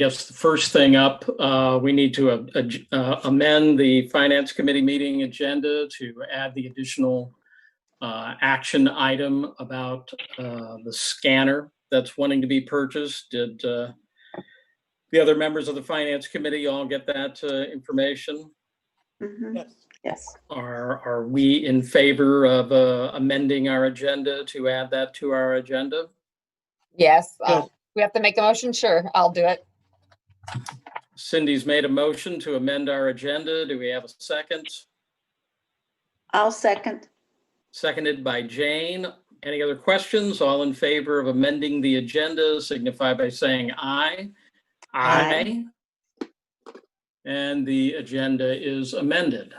Yes, the first thing up, we need to amend the Finance Committee meeting agenda to add the additional action item about the scanner that's wanting to be purchased. Did the other members of the Finance Committee all get that information? Mm-hmm. Yes. Are we in favor of amending our agenda to add that to our agenda? Yes. We have to make a motion. Sure, I'll do it. Cindy's made a motion to amend our agenda. Do we have a second? I'll second. Seconded by Jane. Any other questions? All in favor of amending the agenda signify by saying aye. Aye. And the agenda is amended.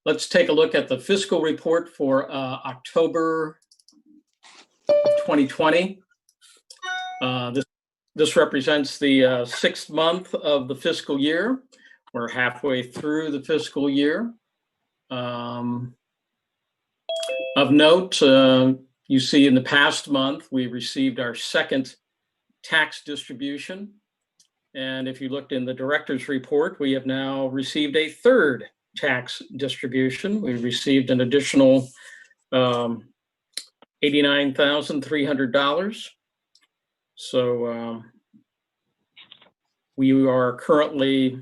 Let's take a look at the fiscal report for October 2020. This represents the sixth month of the fiscal year. We're halfway through the fiscal year. Of note, you see in the past month, we received our second tax distribution. And if you looked in the director's report, we have now received a third tax distribution. We received an additional $89,300. So we are currently,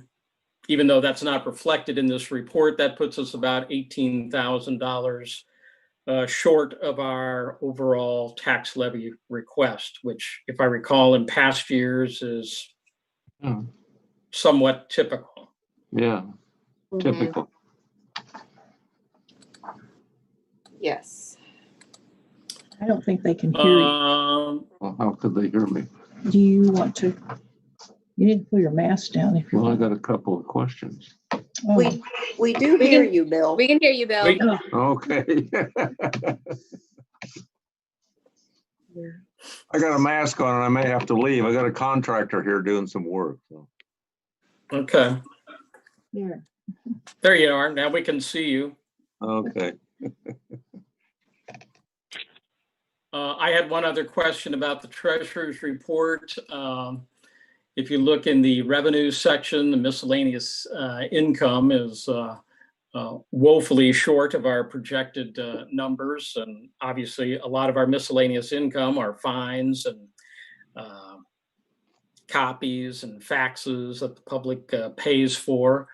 even though that's not reflected in this report, that puts us about $18,000 short of our overall tax levy request, which, if I recall, in past years is somewhat typical. Yeah, typical. Yes. I don't think they can hear you. Well, how could they hear me? Do you want to? You need to pull your mask down if you Well, I want. got a couple of questions. Oh, We do hear you, Bill. We can hear you, Bill. Okay. I got a mask on and I may have to leave. I got a contractor here doing some work. So. Okay, there. there you are. Now we can see you. Okay. I had one other question about the treasurer's report. If you look in the revenue section, the miscellaneous income is woefully short of our projected numbers. And obviously, a lot of our miscellaneous income are fines and copies and faxes that the public pays for.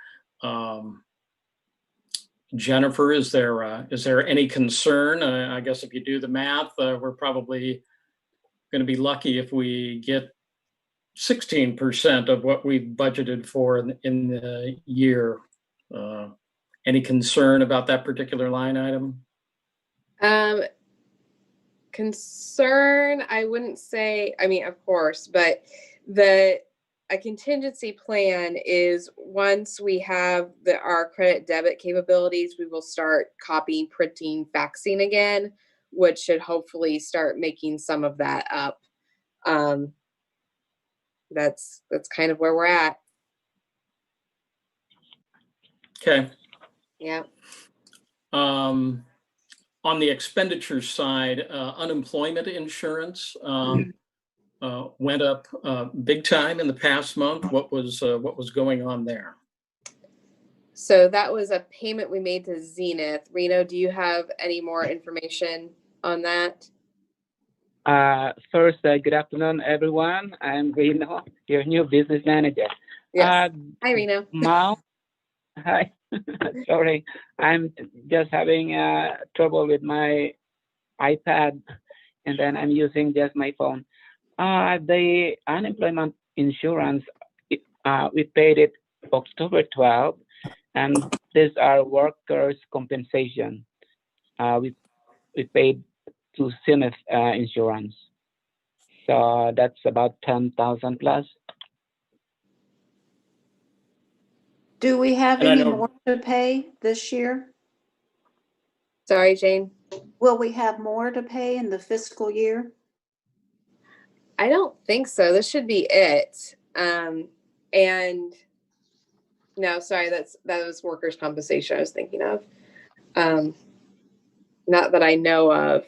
Jennifer, is there any concern? I guess if you do the math, we're probably going to be lucky if we get 16% of what we budgeted for in the year. Any concern about that particular line item? Concern, I wouldn't say, I mean, of course, but a contingency plan is once we have our credit debit capabilities, we will start copying, printing, faxing again, which should hopefully start making some of that up. That's kind of where we're at. Okay. Yeah. On the expenditure side, unemployment insurance went up big time in the past month. What was going on there? So that was a payment we made to Zenith. Reno, do you have any more information on that? First, good afternoon, everyone. I'm Reno, your new business manager. Yes. Hi, Reno. Now, hi. Sorry, I'm just having trouble with my iPad, and then I'm using just my phone. The unemployment insurance, we paid it October 12th, and these are workers' compensation. We paid to Zenith insurance. So that's about 10,000 plus. Do we have any more to pay this year? Sorry, Jane. Will we have more to pay in the fiscal year? I don't think so. This should be it. And no, sorry, that was workers' compensation I was thinking of. Not that I know of.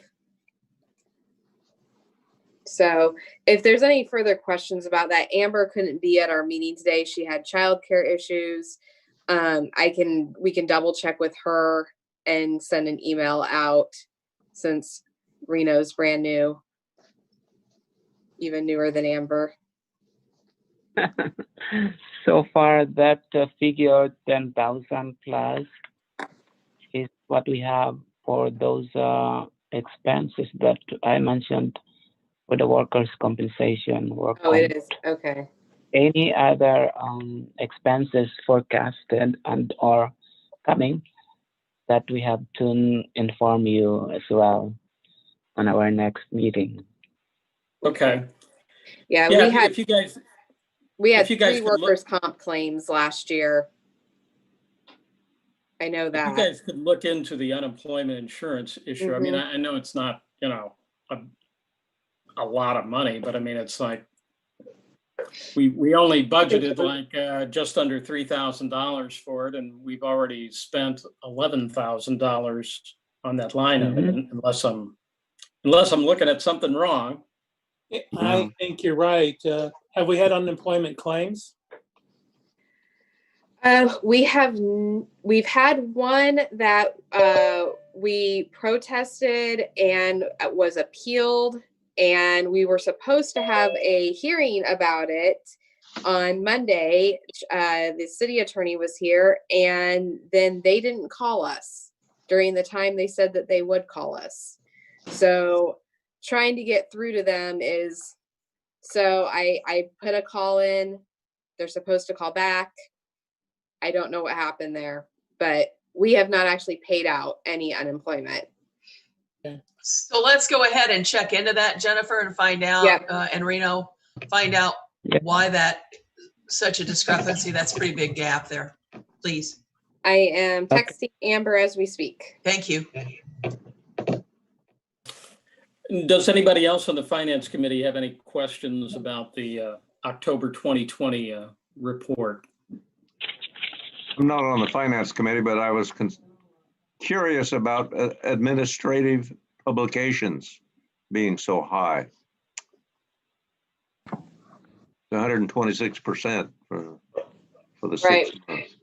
So if there's any further questions about that, Amber couldn't be at our meeting today. She had childcare issues. We can double check with her and send an email out since Reno's brand new, even newer than Amber. So far, that figure 10,000 plus is what we have for those expenses that I mentioned for the workers' compensation. Oh, it is. Okay. Any other expenses forecasted and or coming that we have to inform you as well on our next meeting. Okay. Yeah, Yeah, we had if you guys, we had if you guys 3 could look- workers' comp claims last year. I know if you that. guys could look into the unemployment insurance issue. I mean, Mhm. I know it's not, a lot of money, but I mean, it's like, we only budgeted like just under $3,000 for it, and we've already spent $11,000 on that line item, unless I'm looking at something wrong. I think you're right. Have we had unemployment claims? We've had one that we protested and was appealed, and we were supposed to have a hearing about it on Monday. The city attorney was here, and then they didn't call us during the time they said that they would call us. So trying to get through to them is, so I put a call in. They're supposed to call back. I don't know what happened there, but we have not actually paid out any unemployment. So let's go ahead and check into that, Jennifer, and find out, Yep. and Reno, find out Yep. why that, such a discrepancy. That's a pretty big gap there, please. I am texting Amber as we speak. Thank you. Does anybody else on the Finance Committee have any questions about the October 2020 report? I'm not on the Finance Committee, but I was curious about administrative publications being so high. 126% for the 6 Right. months.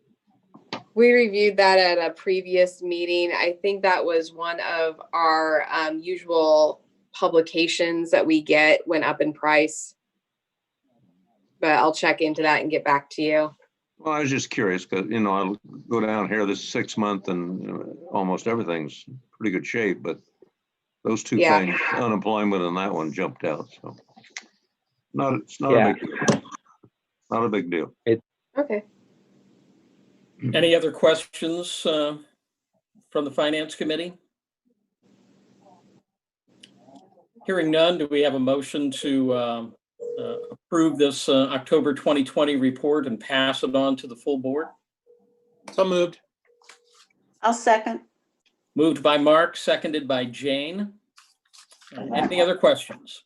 We reviewed that at a previous meeting. I think that was one of our usual publications that we get went up in price. But I'll check into that and get back to you. Well, I was just curious because, I go down here this 6 month and almost everything's pretty good shape, but those two Yeah. things, unemployment and that one jumped out. So it's not Yeah. a big deal. Not a big deal. Okay. Any other questions from the Finance Committee? Hearing none, do we have a motion to approve this October 2020 report and pass it on to the full board? So moved. I'll second. Moved by Mark, seconded by Jane. Any other questions?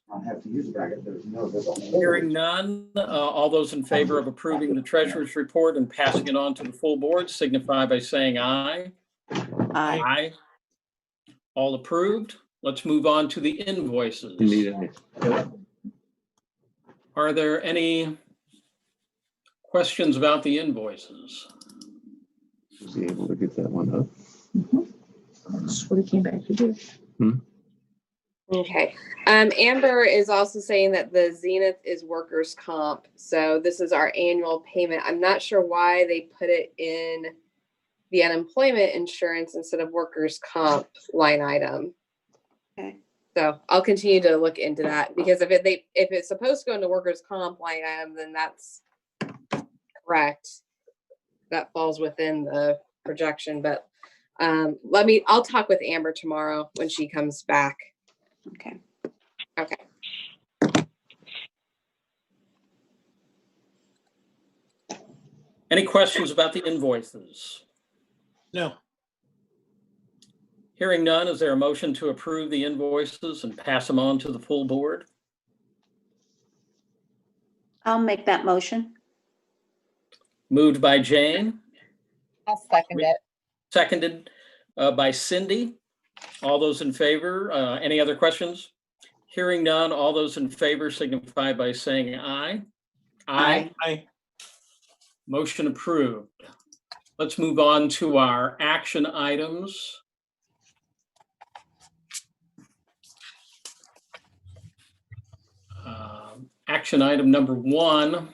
Hearing none, all those in favor of approving the treasurer's report and passing it on to the full board signify by saying aye. Aye. Aye. All approved. Let's move on to the invoices. Are there any questions about the invoices? Be able to get that one up. That's what he came back to do. Okay. Amber is also saying that the Zenith is workers' comp. So this is our annual payment. I'm not sure why they put it in the unemployment insurance instead of workers' comp line item. Okay. So I'll continue to look into that, because if it's supposed to go into workers' comp line item, then that's correct. That falls within the projection, but I'll talk with Amber tomorrow when she comes back. Okay. Okay. Any questions about the invoices? No. Hearing none, is there a motion to approve the invoices and pass them on to the full board? I'll make that motion. Moved by Jane, I'll second it. seconded by Cindy. All those in favor, any other questions? Hearing none, all those in favor signify by saying aye. Aye. Aye. Motion approved. Let's move on to our action items. Action item number 1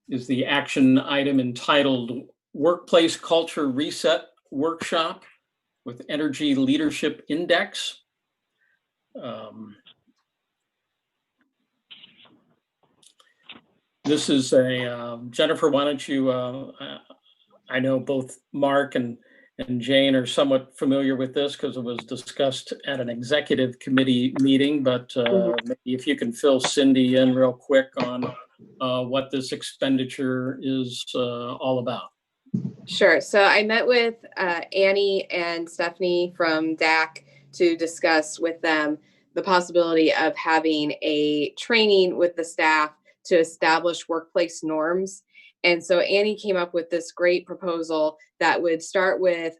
is the action item entitled Workplace Culture Reset Workshop with Energy Leadership Index. This is a, Jennifer, why don't you, I know both Mark and Jane are somewhat familiar with this because it was discussed at an executive committee meeting, but maybe if you can fill Cindy in real quick on what this expenditure is all about. Sure. So I met with Annie and Stephanie from DAC to discuss with them the possibility of having a training with the staff to establish workplace norms. And so Annie came up with this great proposal that would start with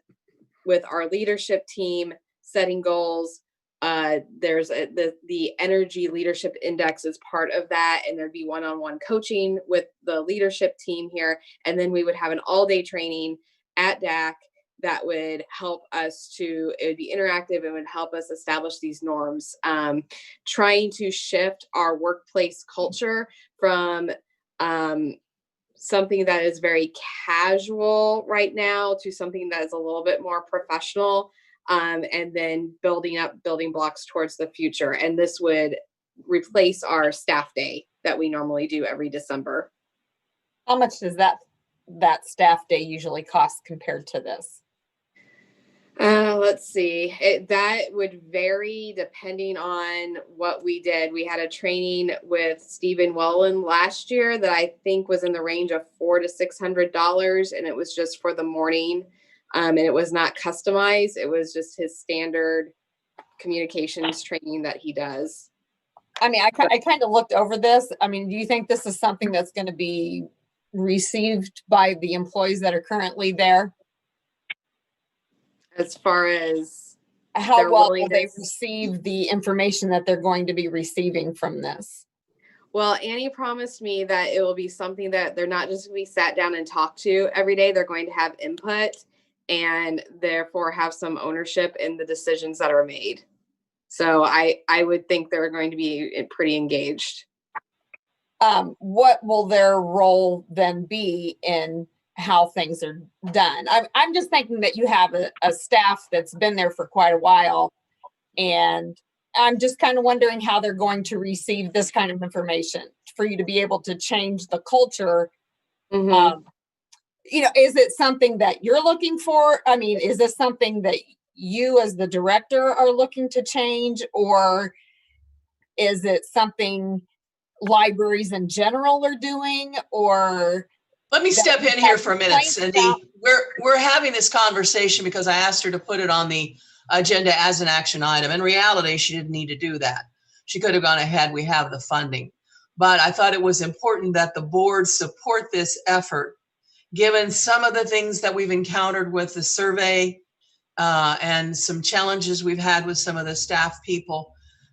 our leadership team setting goals. There's the Energy Leadership Index is part of that, and there'd be one-on-one coaching with the leadership team here. And then we would have an all-day training at DAC that would help us it would be interactive and would help us establish these norms. Trying to shift our workplace culture from something that is very casual right now to something that is a little bit more professional, and then building blocks towards the future. And this would replace our staff day that we normally do every December. How much does that staff day usually cost compared to this? Let's see. That would vary depending on what we did. We had a training with Stephen Welland last year that I think was in the range of $400 to $600, and it was just for the morning. And it was not customized. It was just his standard communications training that he does. I mean, I kind of looked over this. I mean, do you think this is something that's going to be received by the employees that are currently there? As far as how their well will they willingness- receive the information that they're going to be receiving from this? Well, Annie promised me that it will be something that they're not just going to be sat down and talked to every day. They're going to have input and therefore have some ownership in the decisions that are made. So I would think they're going to be pretty engaged. What will their role then be in how things are done? I'm just thinking that you have a staff that's been there for quite a while, and I'm just kind of wondering how they're going to receive this kind of information for you to be able to change the culture. Mm-hmm. Is it something that you're looking for? I mean, is this something that you as the director are looking to change, or is it something libraries in general are doing? Or let me step in here for a minute, Cindy. We're having this conversation because I asked her to put it on the agenda as an action item. In reality, she didn't need to do that. She could have gone ahead. We have the funding. But I thought it was important that the board support this effort, given some of the things that we've encountered with the survey and some challenges we've had with some of the staff people.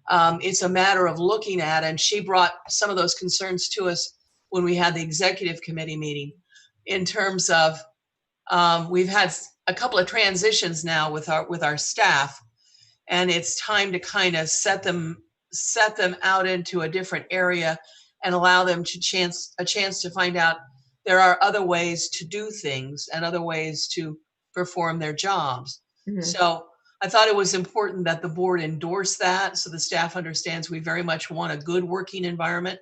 It's a matter of looking at, and she brought some of those concerns to us when we had the executive committee meeting, in terms of we've had a couple of transitions now with our staff, and it's time to kind of set them out into a different area and allow them a chance to find out there are other ways to do things and other ways to perform their jobs. Mm-hmm. So I thought it was important that the board endorse that, so the staff understands we very much want a good working environment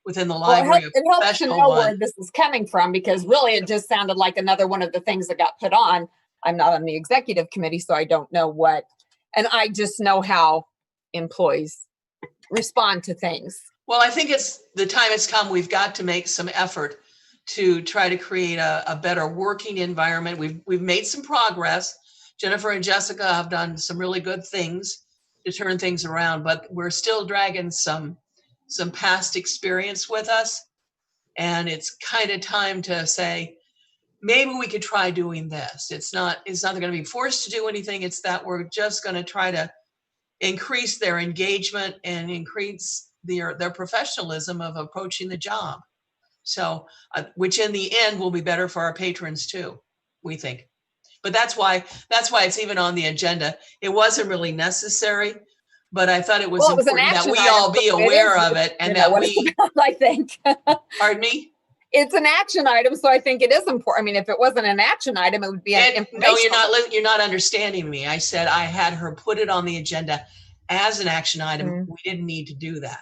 within the library. It helps to know where this is coming from, because really it just sounded like another one of the things that got put on. I'm not on the executive committee, so I don't know what, and I just know how employees respond to things. Well, I think the time has come. We've got to make some effort to try to create a better working environment. We've made some progress. Jennifer and Jessica have done some really good things to turn things around, but we're still dragging some past experience with us. And it's kind of time to say, maybe we could try doing this. It's not going to be forced to do anything. It's that we're just going to try to increase their engagement and increase their professionalism of approaching the job. So, which in the end will be better for our patrons too, we think. But that's why it's even on the agenda. It wasn't really necessary, but I thought it was important that we all be aware of it and that we, I think. Pardon me? It's an action item, so I think it is important. I mean, if it wasn't an action item, it would be an No, informational. you're not understanding me. I said I had her put it on the agenda as an action item. We didn't need to do that.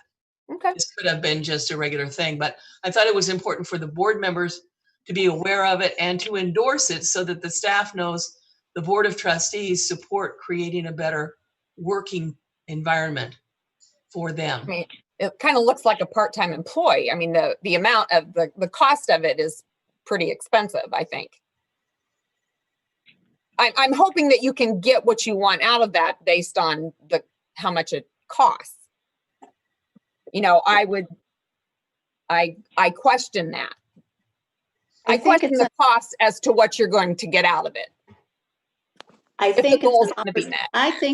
Okay. This could have been just a regular thing, but I thought it was important for the board members to be aware of it and to endorse it so that the staff knows the Board of Trustees support creating a better working environment for them. I mean, it kind of looks like a part-time employee. I mean, the amount of the cost of it is pretty expensive, I think. I'm hoping that you can get what you want out of that based on how much it costs. You know, I question that. I question the cost as to what you're going to get out of it. I think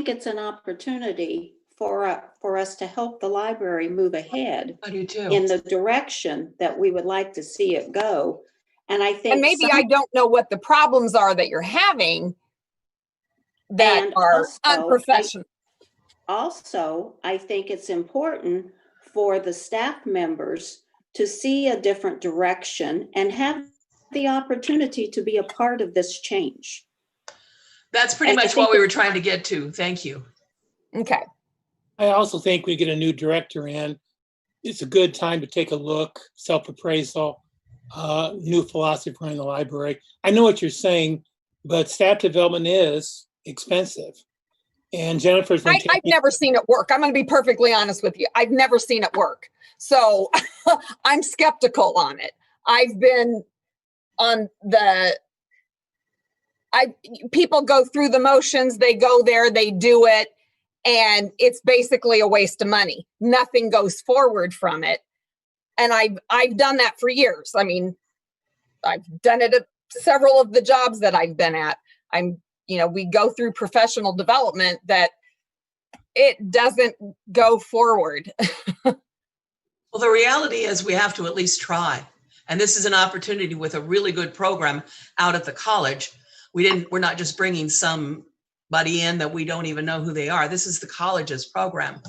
it's an opportunity for us to help the library move ahead I do too. in the direction that we would like to see it go. And I think, and maybe I don't know what the problems are that you're having that are unprofessional. Also, I think it's important for the staff members to see a different direction and have the opportunity to be a part of this change. That's pretty much what we were trying to get to. Thank you. Okay. I also think we get a new director in. It's a good time to take a look, self-appraisal, new philosophy running the library. I know what you're saying, but staff development is expensive. And Jennifer's been I've never seen it work. I'm going to be perfectly honest with you. I've never seen it work. So I'm skeptical on it. I've been on people go through the motions, they go there, they do it, and it's basically a waste of money. Nothing goes forward from it. And I've done that for years. I mean, I've done it at several of the jobs that I've been at. We go through professional development that it doesn't go forward. Well, the reality is we have to at least try. And this is an opportunity with a really good program out at the college. We're not just bringing somebody in that we don't even know who they are. This is the college's program.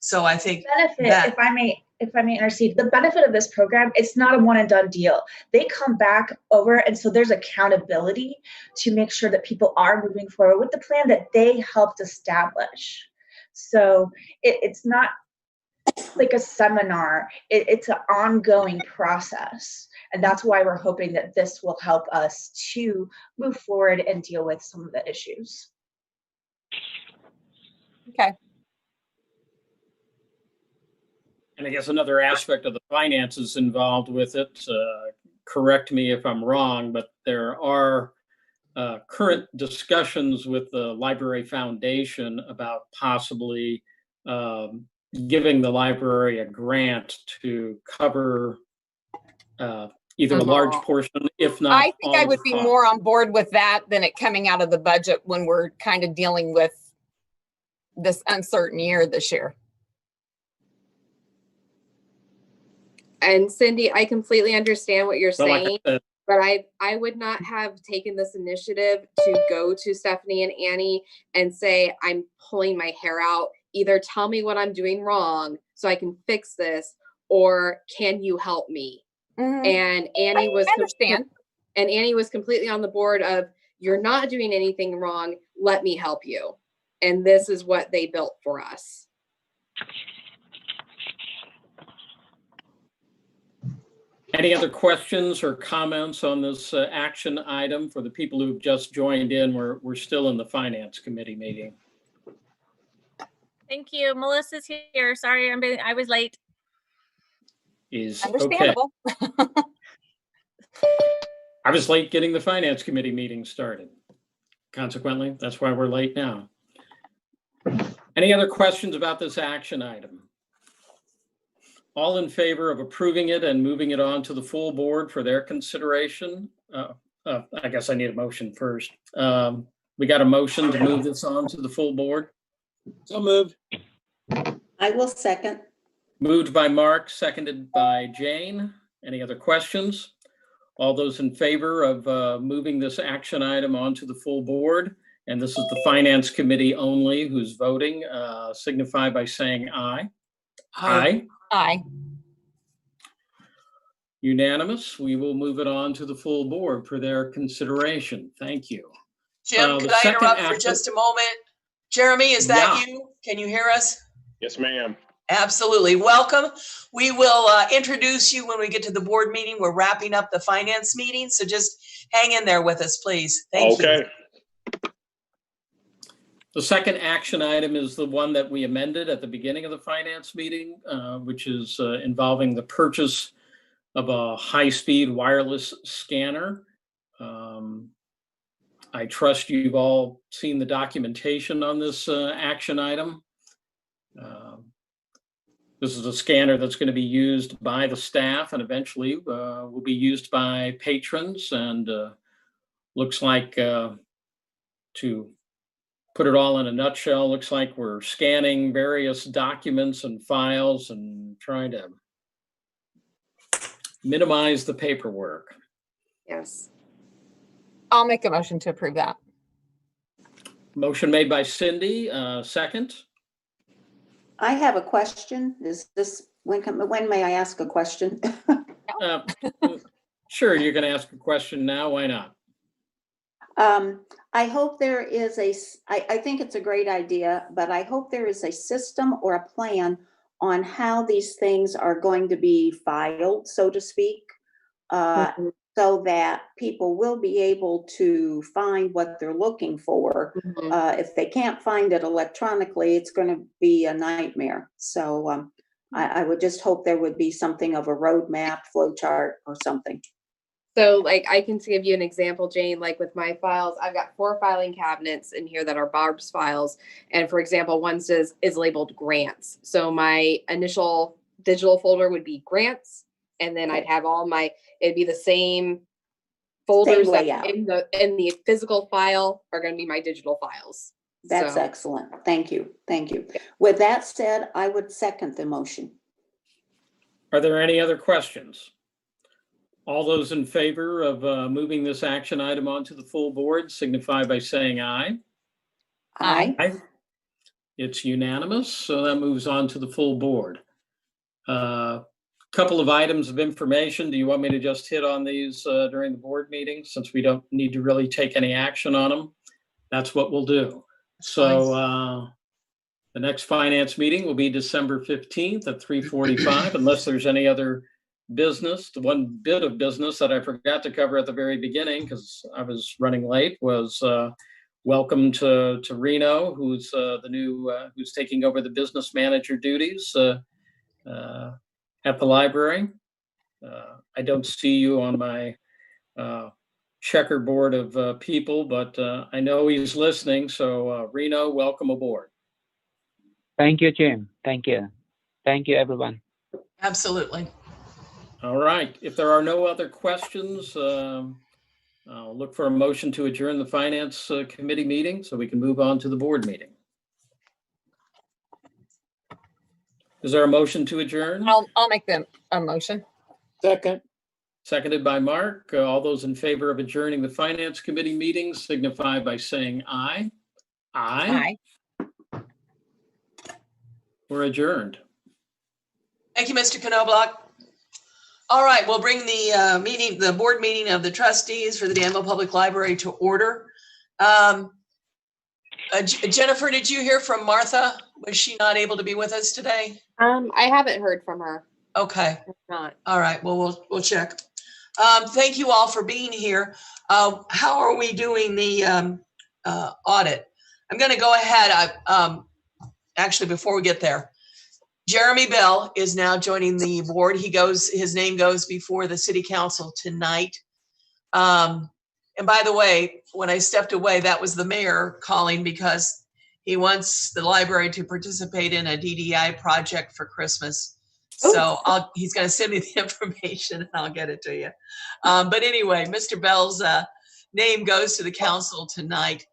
So I think if I may intercede, the benefit of this program, it's not a one and done deal. They come back over, and so there's accountability to make sure that people are moving forward with the plan that they helped establish. So it's not like a seminar, it's an ongoing process. And that's why we're hoping that this will help us to move forward and deal with some of the issues. Okay. And I guess another aspect of the finances involved with it, correct me if I'm wrong, but there are current discussions with the Library Foundation about possibly giving the library a grant to cover either a large portion, if not I think I would be more on board with that than it coming out of the budget when we're kind of dealing with this uncertain year this year. And Cindy, I completely understand what you're saying, Like but I would not have taken this initiative to go to Stephanie and Annie and say, I'm pulling my hair out. Either tell me what I'm doing wrong so I can fix this, or can you help me? Mm-hmm. And Annie was understand. And Annie was completely on the board of, you're not doing anything wrong. Let me help you. And this is what they built for us. Any other questions or comments on this action item for the people who've just joined in? We're still in the Finance Committee meeting. Thank you. Melissa's here. Sorry, I was late. Is understandable. Okay. I was late getting the Finance Committee meeting started. Consequently, that's why we're late now. Any other questions about this action item? All in favor of approving it and moving it on to the full board for their consideration? I guess I need a motion first. We got a motion to move this on to the full board? So moved. I will second. Moved by Mark, seconded by Jane. Any other questions? All those in favor of moving this action item onto the full board, and this is the Finance Committee only who's voting, signify by saying aye. Aye. Aye. Unanimous. We will move it on to the full board for their consideration. Thank you. Jim, the could I second interrupt for action- just a moment? Jeremy, is that Yeah. you? Can you hear us? Yes, ma'am. Absolutely. Welcome. We will introduce you when we get to the board meeting. We're wrapping up the finance meeting, so just hang in there with us, please. Thank you. Okay. The second action item is the one that we amended at the beginning of the finance meeting, which is involving the purchase of a high-speed wireless scanner. I trust you've all seen the documentation on this action item. This is a scanner that's going to be used by the staff and eventually will be used by patrons, and looks like, to put it all in a nutshell, looks like we're scanning various documents and files and trying to minimize the paperwork. Yes. I'll make a motion to approve that. Motion made by Cindy, second. I have a question. Is this, when may I ask a question? Sure, you can ask a question now. Why not? I hope there is I think it's a great idea, but I hope there is a system or a plan on how these things are going to be filed, so to speak, so that people will be able to find what they're looking for. If they can't find it electronically, it's going to be a nightmare. So I would just hope there would be something of a roadmap, flow chart, or something. So like I can give you an example, Jane, like with my files, I've got 4 filing cabinets in here that are Barb's files. And for example, one is labeled grants. So my initial digital folder would be grants. And then I'd have it'd be the same folders that in the physical file are going to be my digital files. That's excellent. Thank you. Thank you. With that said, I would second the motion. Are there any other questions? All those in favor of moving this action item onto the full board signify by saying aye. Aye. Aye. It's unanimous, so that moves on to the full board. Couple of items of information. Do you want me to just hit on these during the board meeting, since we don't need to really take any action on them? That's what we'll do. So the next finance meeting will be December 15th at 3:45, unless there's any other business. The one bit of business that I forgot to cover at the very beginning, because I was running late, was welcome to Reno, who's the new, who's taking over the business manager duties at the library. I don't see you on my checkerboard of people, but I know he's listening. So Reno, welcome aboard. Thank you, Jim. Thank you. Thank you, everyone. Absolutely. All right. If there are no other questions, I'll look for a motion to adjourn the Finance Committee meeting so we can move on to the board meeting. Is there a motion to adjourn? I'll make a motion. Second. Seconded by Mark. All those in favor of adjourning the Finance Committee meeting signify by saying aye. Aye. Aye. We're adjourned. Thank you, Mr. Knobloch. All right, we'll bring the board meeting of the trustees for the Danville Public Library to order. Jennifer, did you hear from Martha? Was she not able to be with us today? I haven't heard from her. Okay. If not. All right. Well, we'll check. Thank you all for being here. How are we doing the audit? I'm going to go ahead. Actually, before we get there, Jeremy Bell is now joining the board. His name goes before the city council tonight. And by the way, when I stepped away, that was the mayor calling because he wants the library to participate in a DDI project for Christmas. So he's going to send me the information and I'll get it to you. But anyway, Mr. Bell's name goes to the council tonight.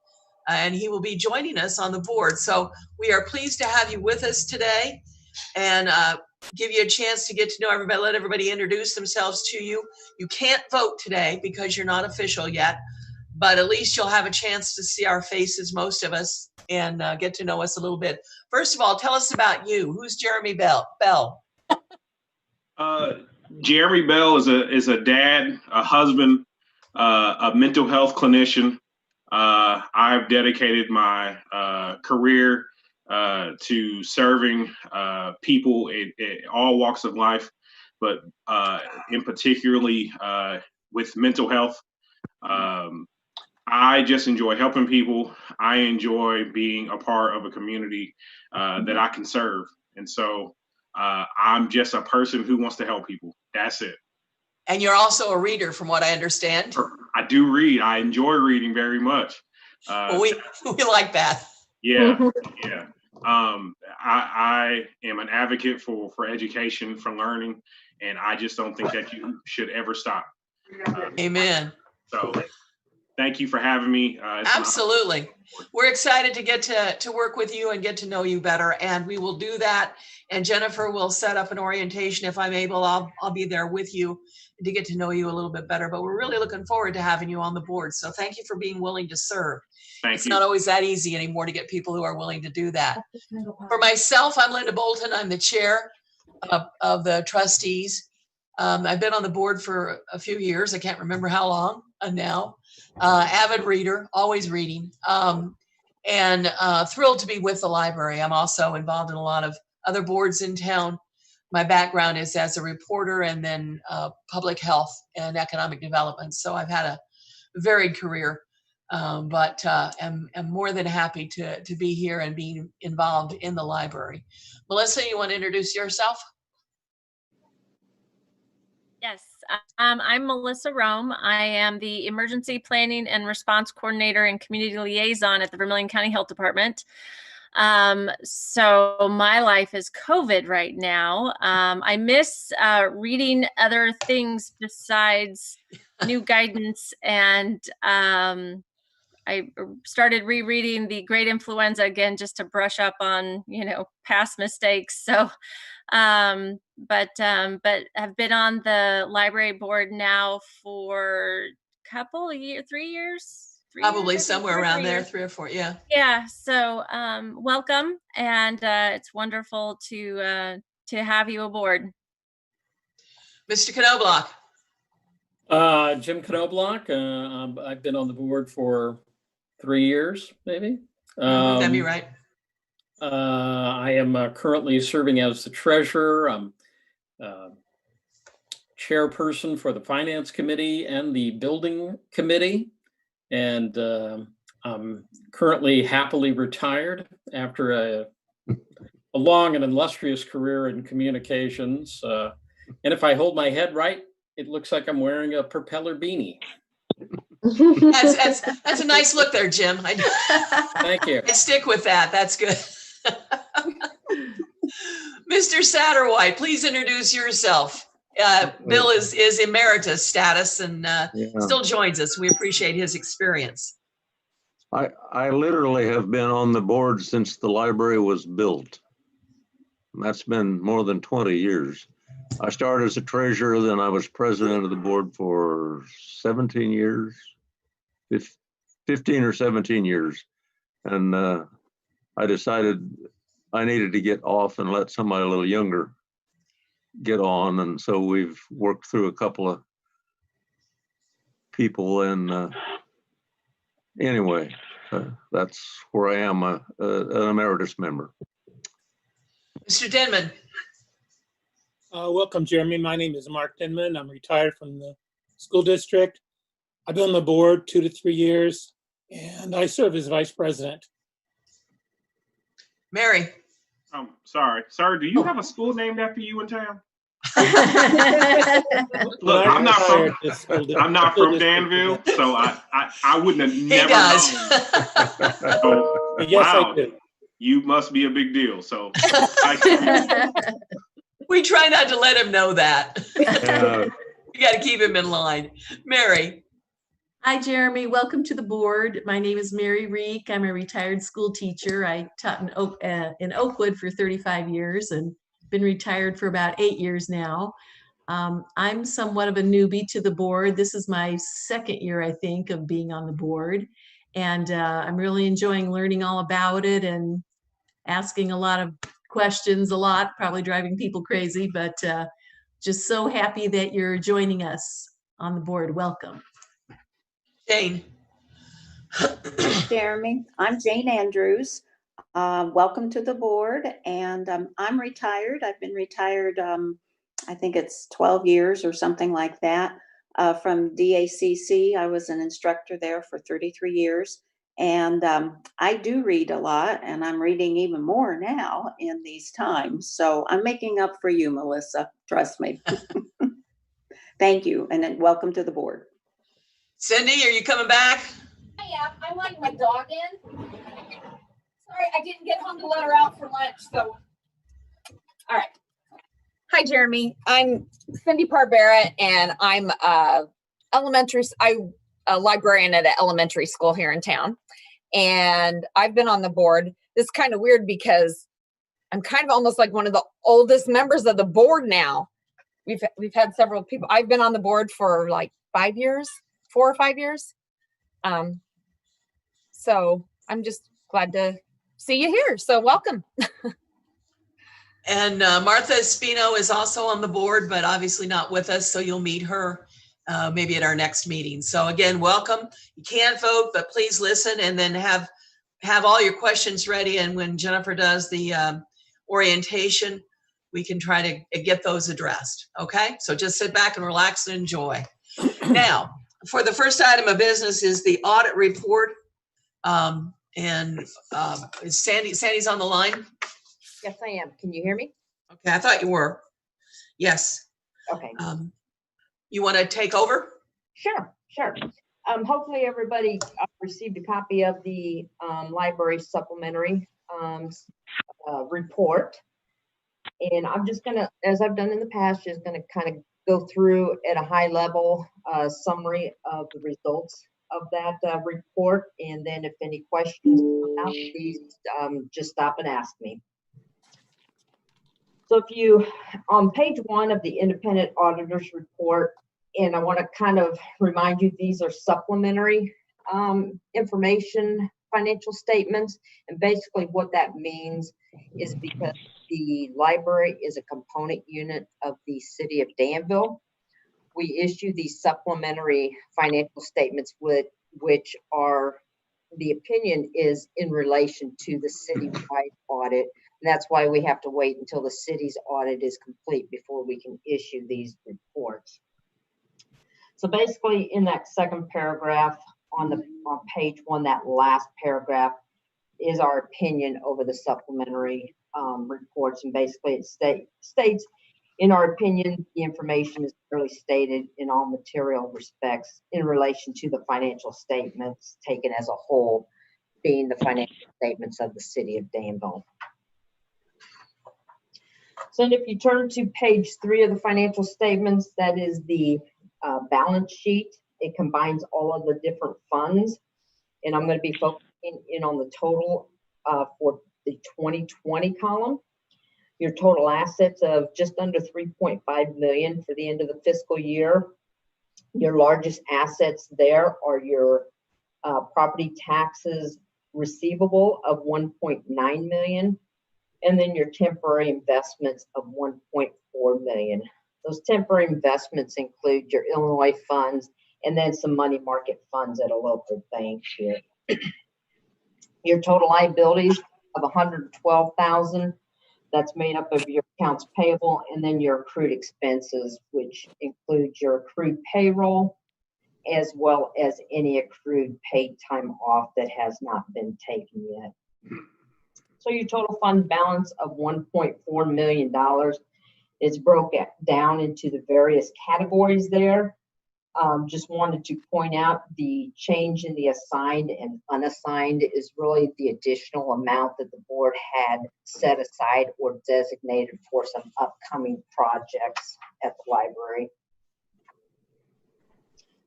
and he will be joining us on the board. So we are pleased to have you with us today and give you a chance to get to know everybody, let everybody introduce themselves to you. You can't vote today because you're not official yet, but at least you'll have a chance to see our faces, most of us, and get to know us a little bit. First of all, tell us about you. Who's Jeremy Bell? Jeremy Bell is a dad, a husband, a mental health clinician. I've dedicated my career to serving people in all walks of life, but in particularly with mental health. I just enjoy helping people. I enjoy being a part of a community that I can serve. And so I'm just a person who wants to help people. That's it. And you're also a reader, from what I understand. I do read. I enjoy reading very much. Well, we like that. Yeah, yeah. I am an advocate for education, for learning, and I just don't think that you should ever stop. Amen. So thank you for having me. Absolutely. We're excited to get to work with you and get to know you better, and we will do that. And Jennifer will set up an orientation. If I'm able, I'll be there with you to get to know you a little bit better. But we're really looking forward to having you on the board. So thank you for being willing to serve. It's not always that easy anymore to get people who are willing to do that. For myself, I'm Linda Bolton. I'm the chair of the trustees. I've been on the board for a few years. I can't remember how long now. Avid reader, always reading, and thrilled to be with the library. I'm also involved in a lot of other boards in town. My background is as a reporter and then public health and economic development. So I've had a varied career, but am more than happy to be here and be involved in the library. Melissa, you want to introduce yourself? Yes, I'm Melissa Rome. I am the Emergency Planning and Response Coordinator and Community Liaison at the Vermilion County Health Department. So my life is COVID right now. I miss reading other things besides new guidance, and I started rereading The Great Influenza again just to brush up on, past mistakes. So but have been on the library board now for a couple of years, 3 years. Probably somewhere around there, 3 or 4, yeah. Yeah, so welcome, and it's wonderful to have you aboard. Mr. Knobloch. Jim Knobloch. I've been on the board for 3 years, maybe. That'd be right. I am currently serving as the treasurer. I'm chairperson for the finance committee and the building committee. And I'm currently happily retired after a long and illustrious career in communications. And if I hold my head right, it looks like I'm wearing a propeller beanie. That's a nice look there, Jim. Thank you. I stick with that. That's good. Mr. Satterwhite, please introduce yourself. Bill is emeritus status and still joins us. We appreciate his experience. I literally have been on the board since the library was built. That's been more than 20 years. I started as a treasurer, then I was president of the board for 17 years, 15 or 17 years. And I decided I needed to get off and let somebody a little younger get on. And so we've worked through a couple of people. And anyway, that's where I am, an emeritus member. Mr. Denman. Welcome, Jeremy. My name is Mark Denman. I'm retired from the school district. I've been on the board 2 to 3 years, and I serve as vice president. Mary. Sorry. Sir, do you have a school named after you in town? Look, I'm not from Danville, so I wouldn't have never known. So, yes, wow, I do. You must be a big deal. So we try not to let him know that. You got to keep him in line. Mary. Hi, Jeremy. Welcome to the board. My name is Mary Reek. I'm a retired school teacher. I taught in Oakwood for 35 years and been retired for about 8 years now. I'm somewhat of a newbie to the board. This is my second year, I think, of being on the board. And I'm really enjoying learning all about it and asking a lot of questions, probably driving people crazy, but just so happy that you're joining us on the board. Welcome. Jane. Jeremy, I'm Jane Andrews. Welcome to the board, and I'm retired. I've been retired, I think it's 12 years or something like that, from DACC. I was an instructor there for 33 years, and I do read a lot, and I'm reading even more now in these times. So I'm making up for you, Melissa. Trust me. Thank you, and then welcome to the board. Cindy, are you coming back? I am. I'm letting my dog in. Sorry, I didn't get home to let her out for lunch. So, all right. Hi, Jeremy. I'm Cindy Barbera, and I'm a librarian at an elementary school here in town. And I've been on the board. This is kind of weird because I'm kind of almost like one of the oldest members of the board now. We've had several people. I've been on the board for like 5 years, 4 or 5 years. So I'm just glad to see you here. So welcome. And Martha Espino is also on the board, but obviously not with us. So you'll meet her maybe at our next meeting. So again, welcome. You can't vote, but please listen and then have all your questions ready. And when Jennifer does the orientation, we can try to get those addressed. Okay, so just sit back and relax and enjoy. Now, for the first item of business is the audit report. Is Sandy's on the line? Yes, I am. Can you hear me? Okay, I thought you were. Yes. Okay. You want to take over? Sure. Hopefully everybody received a copy of the library supplementary report. And I'm just gonna, as I've done in the past, just gonna kind of go through at a high level summary of the results of that report. And then if any questions come out, please just stop and ask me. So if you, on page 1 of the independent auditor's report, and I want to kind of remind you, these are supplementary information, financial statements. And basically what that means is because the library is a component unit of the city of Danville, we issue these supplementary financial statements which are, the opinion is in relation to the citywide audit. And that's why we have to wait until the city's audit is complete before we can issue these reports. So basically in that second paragraph on page 1, that last paragraph is our opinion over the supplementary reports. And basically it states, in our opinion, the information is clearly stated in all material respects in relation to the financial statements taken as a whole, being the financial statements of the city of Danville. So if you turn to page 3 of the financial statements, that is the balance sheet. It combines all of the different funds. And I'm going to be focusing in on the total for the 2020 column. Your total assets of just under 3.5 million for the end of the fiscal year. Your largest assets there are your property taxes receivable of 1.9 million, and then your temporary investments of 1.4 million. Those temporary investments include your Illinois funds and then some money market funds at a local bank here. Your total liabilities of 112,000. That's made up of your accounts payable and then your accrued expenses, which include your accrued payroll, as well as any accrued paid time off that has not been taken yet. So your total fund balance of $1.4 million is broken down into the various categories there. Just wanted to point out the change in the assigned and unassigned is really the additional amount that the board had set aside or designated for some upcoming projects at the library.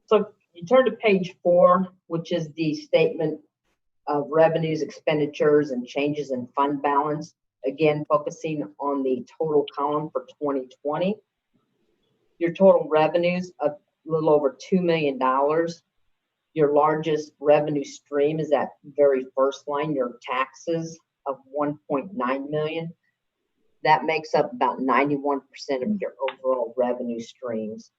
So You turn to page 4, which is the statement of revenues, expenditures, and changes in fund balance. Again, focusing on the total column for 2020. Your total revenues of a little over $2 million. Your largest revenue stream is that very first line, your taxes of 1.9 million. That makes up about 91% of your overall revenue streams.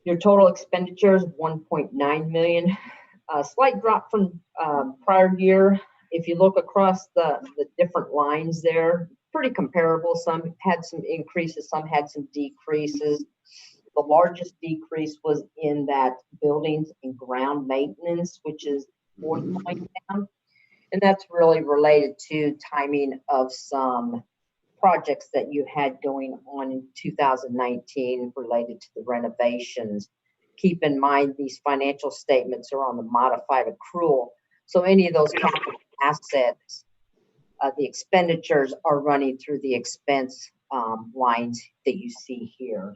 Your total expenditures, 1.9 million. A slight drop from prior year. If you look across the different lines there, pretty comparable. Some had some increases, some had some decreases. The largest decrease was in that buildings and ground maintenance, which is fourth line down. And that's really related to timing of some projects that you had going on in 2019 related to the renovations. Keep in mind, these financial statements are on the modified accrual. So any of those capital assets, the expenditures are running through the expense lines that you see here.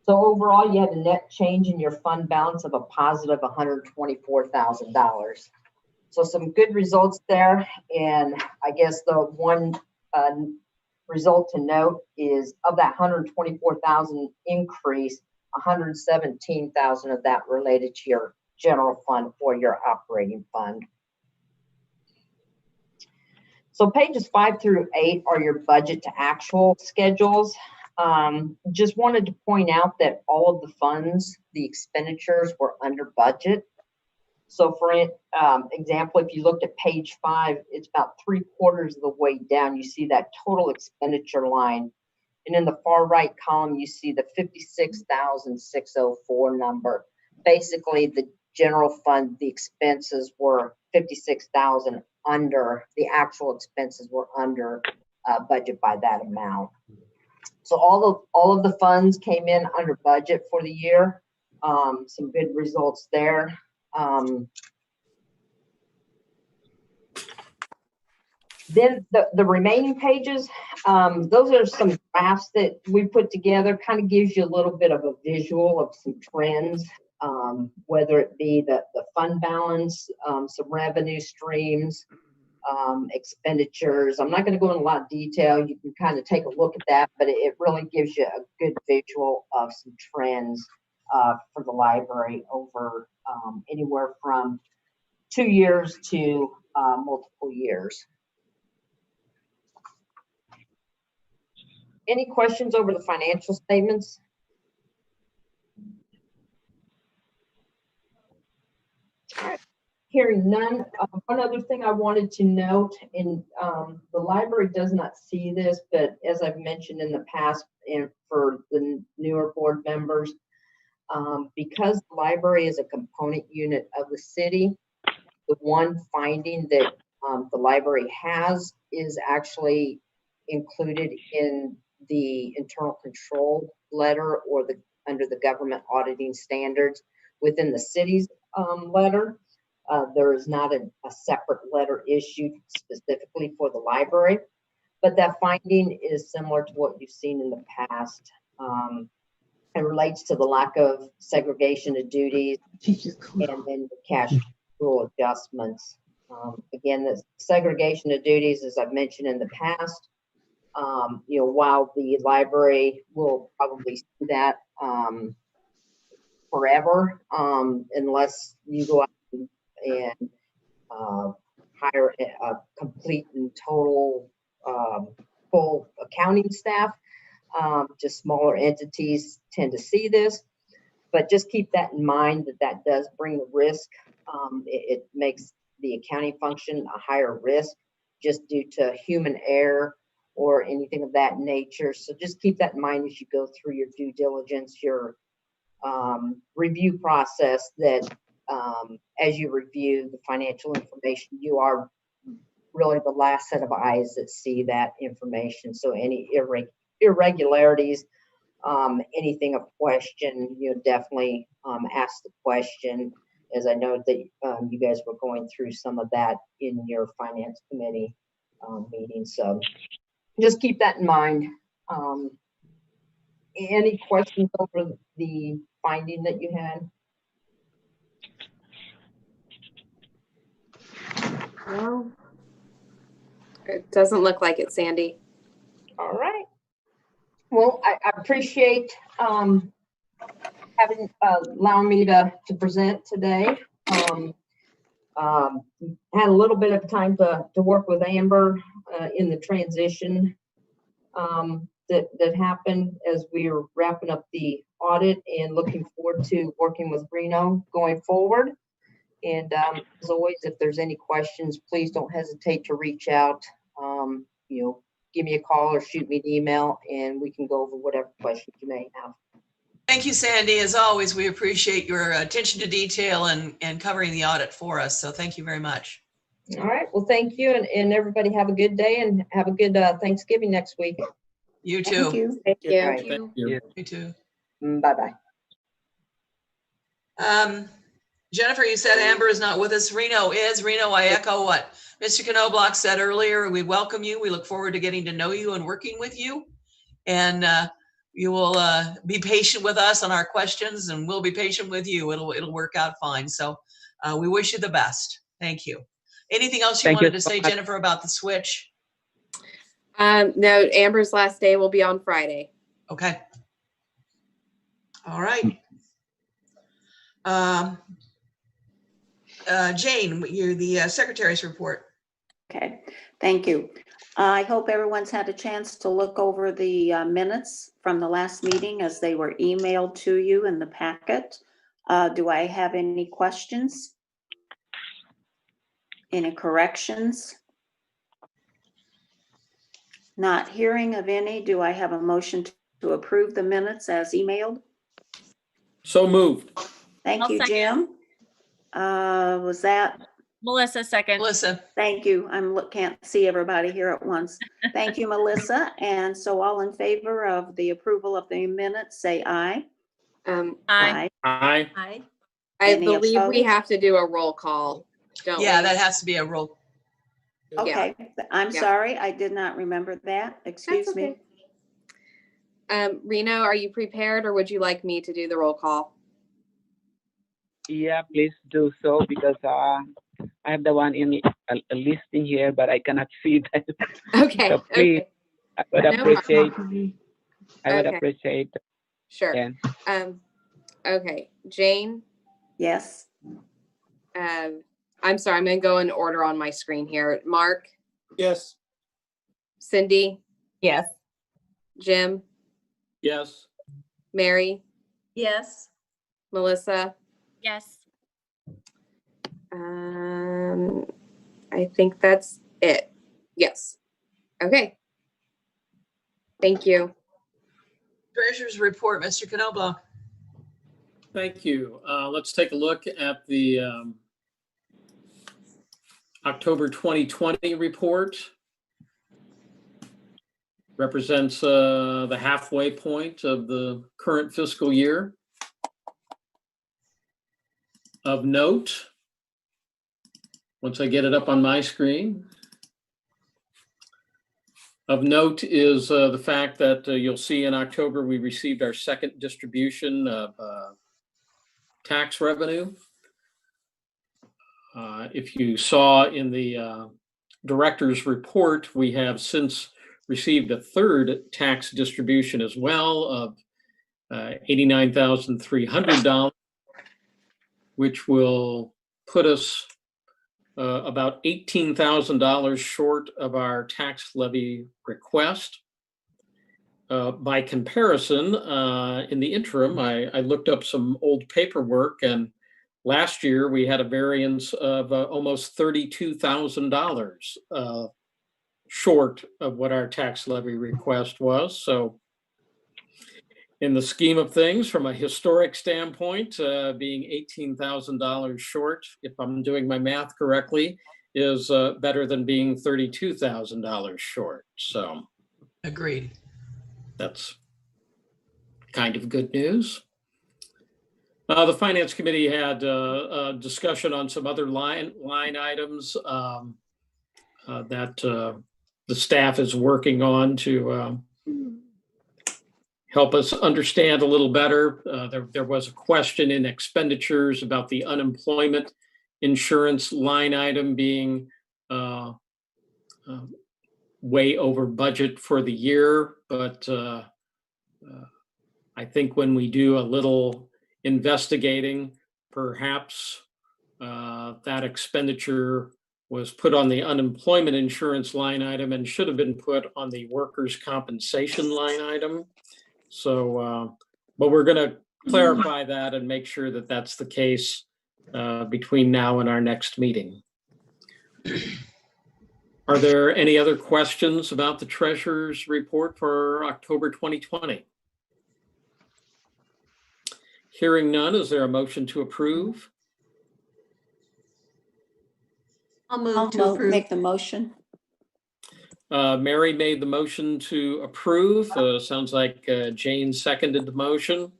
So overall, you had a net change in your fund balance of a positive $124,000. So some good results there. And I guess the one result to note is of that 124,000 increase, 117,000 of that related to your general fund or your operating fund. So pages 5 through 8 are your budget to actual schedules. Just wanted to point out that all of the funds, the expenditures were under budget. So for example, if you looked at page 5, it's about 3/4 of the way down. You see that total expenditure line. And in the far right column, you see the 56,604 number. Basically, the general fund, the expenses were 56,000 under, the actual expenses were under budget by that amount. So all of the funds came in under budget for the year. Some good results there. Then the remaining pages, those are some graphs that we put together, kind of gives you a little bit of a visual of some trends, whether it be the fund balance, some revenue streams, expenditures. I'm not going to go into a lot of detail. You can kind of take a look at that, but it really gives you a good visual of some trends for the library over anywhere from 2 years to multiple years. Any questions over the financial statements? All right. Hearing none. One other thing I wanted to note, and the library does not see this, but as I've mentioned in the past, and for the newer board members, because the library is a component unit of the city, the one finding that the library has is actually included in the internal control letter or under the government auditing standards within the city's letter. There is not a separate letter issued specifically for the library, but that finding is similar to what you've seen in the past. It relates to the lack of segregation of duties and then the cash rule adjustments. Again, the segregation of duties, as I've mentioned in the past, while the library will probably see that forever, unless you go out and hire a complete and total full accounting staff. Just smaller entities tend to see this, but just keep that in mind that does bring the risk. It makes the accounting function a higher risk just due to human error or anything of that nature. So just keep that in mind as you go through your due diligence, your review process, that as you review the financial information, you are really the last set of eyes that see that information. So any irregularities, anything of question, definitely ask the question, as I know that you guys were going through some of that in your finance committee meeting. So just keep that in mind. Any questions over the finding that you had? No, it doesn't look like it, Sandy. All right. Well, I appreciate having allowing me to present today. Had a little bit of time to work with Amber in the transition that happened as we were wrapping up the audit, and looking forward to working with Reno going forward. And as always, if there's any questions, please don't hesitate to reach out. Give me a call or shoot me an email, and we can go over whatever questions you may have. Thank you, Sandy. As always, we appreciate your attention to detail and covering the audit for us. So thank you very much. All right. Well, thank you. And everybody have a good day, and have a good Thanksgiving next week. You too. Thank you. Thank you. Right. Thank you. You too. Bye-bye. Jennifer, you said Amber is not with us. Reno is. Reno, I echo what Mr. Knobloch said earlier. We welcome you. We look forward to getting to know you and working with you. And you will be patient with us on our questions, and we'll be patient with you. It'll work out fine. So we wish you the best. Thank you. Anything else you wanted to say, Jennifer, about the switch? No, Amber's last day will be on Friday. Okay. All right. Jane, you're the secretary's report. Okay, thank you. I hope everyone's had a chance to look over the minutes from the last meeting as they were emailed to you in the packet. Do I have any questions? Any corrections? Not hearing of any, do I have a motion to approve the minutes as emailed? So moved. Thank I'll you, second. Jim. Was that? Melissa, second. Melissa. Thank you. Can't see everybody here at once. Thank you, Melissa. And so all in favor of the approval of the minutes, say aye. Aye. Aye. Aye. I Any believe we opposed? have to do a roll call, don't we? Yeah, that has to be a roll. Okay, I'm Yeah. sorry. I did not remember that. Excuse me. Reno, are you prepared, or would you like me to do the roll call? Yeah, please do so, because I have the one in a list in here, but I cannot see that. Okay. So please, Okay. I would No appreciate. I would Okay. appreciate. Sure. Yeah. Okay. Jane. Yes. I'm sorry. I'm going to go in order on my screen here. Mark. Yes. Cindy. Yes. Jim. Yes. Mary. Yes. Melissa. Yes. I think that's it. Yes. Okay. Thank you. Treasurer's report, Mr. Knobloch. Thank you. Let's take a look at the October 2020 report. Represents the halfway point of the current fiscal year. Of note, once I get it up on my screen, of note is the fact that you'll see in October we received our second distribution of tax revenue. If you saw in the director's report, we have since received a third tax distribution as well of $89,300, which will put us about $18,000 short of our tax levy request. By comparison, in the interim, I looked up some old paperwork, and last year we had a variance of almost $32,000 short of what our tax levy request was. So in the scheme of things, from a historic standpoint, being $18,000 short, if I'm doing my math correctly, is better than being $32,000 short. So agreed. That's kind of good news. The Finance Committee had a discussion on some other line items that the staff is working on to help us understand a little better. There was a question in expenditures about the unemployment insurance line item being way over budget for the year, but I think when we do a little investigating, perhaps that expenditure was put on the unemployment insurance line item and should have been put on the workers' compensation line item. So, but we're going to clarify that and make sure that that's the case between now and our next meeting. Are there any other questions about the treasurer's report for October 2020? Hearing none, is there a motion to approve? I'll move to approve. Make the motion. Mary made the motion to approve. Sounds like Jane seconded the motion.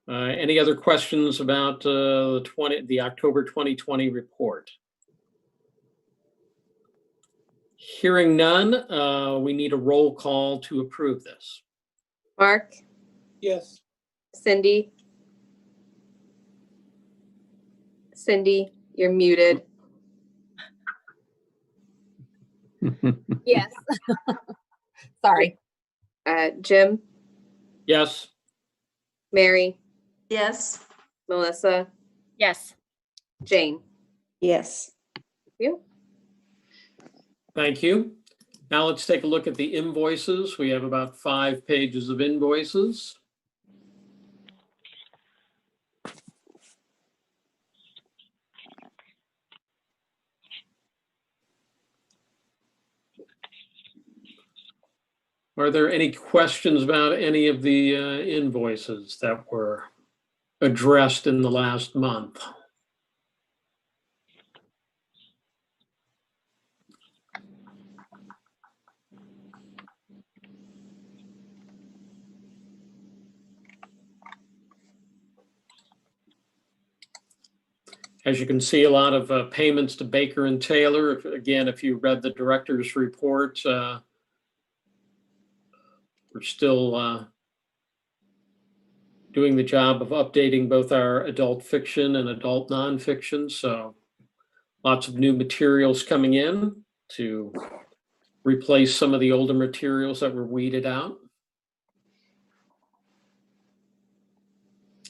Any other questions about the October 2020 report? Hearing none, we need a roll call to approve this. Mark, Yes. Cindy, you're muted. Yes. Sorry. Jim, Yes. Mary, Yes. Melissa, Yes. Jane. Yes. Thank you. Thank you. Now let's take a look at the invoices. We have about 5 pages of invoices. Are there any questions about any of the invoices that were addressed in the last month? As you can see, a lot of payments to Baker and Taylor. If you read the director's report, we're still doing the job of updating both our adult fiction and adult nonfiction. So lots of new materials coming in to replace some of the older materials that were weeded out.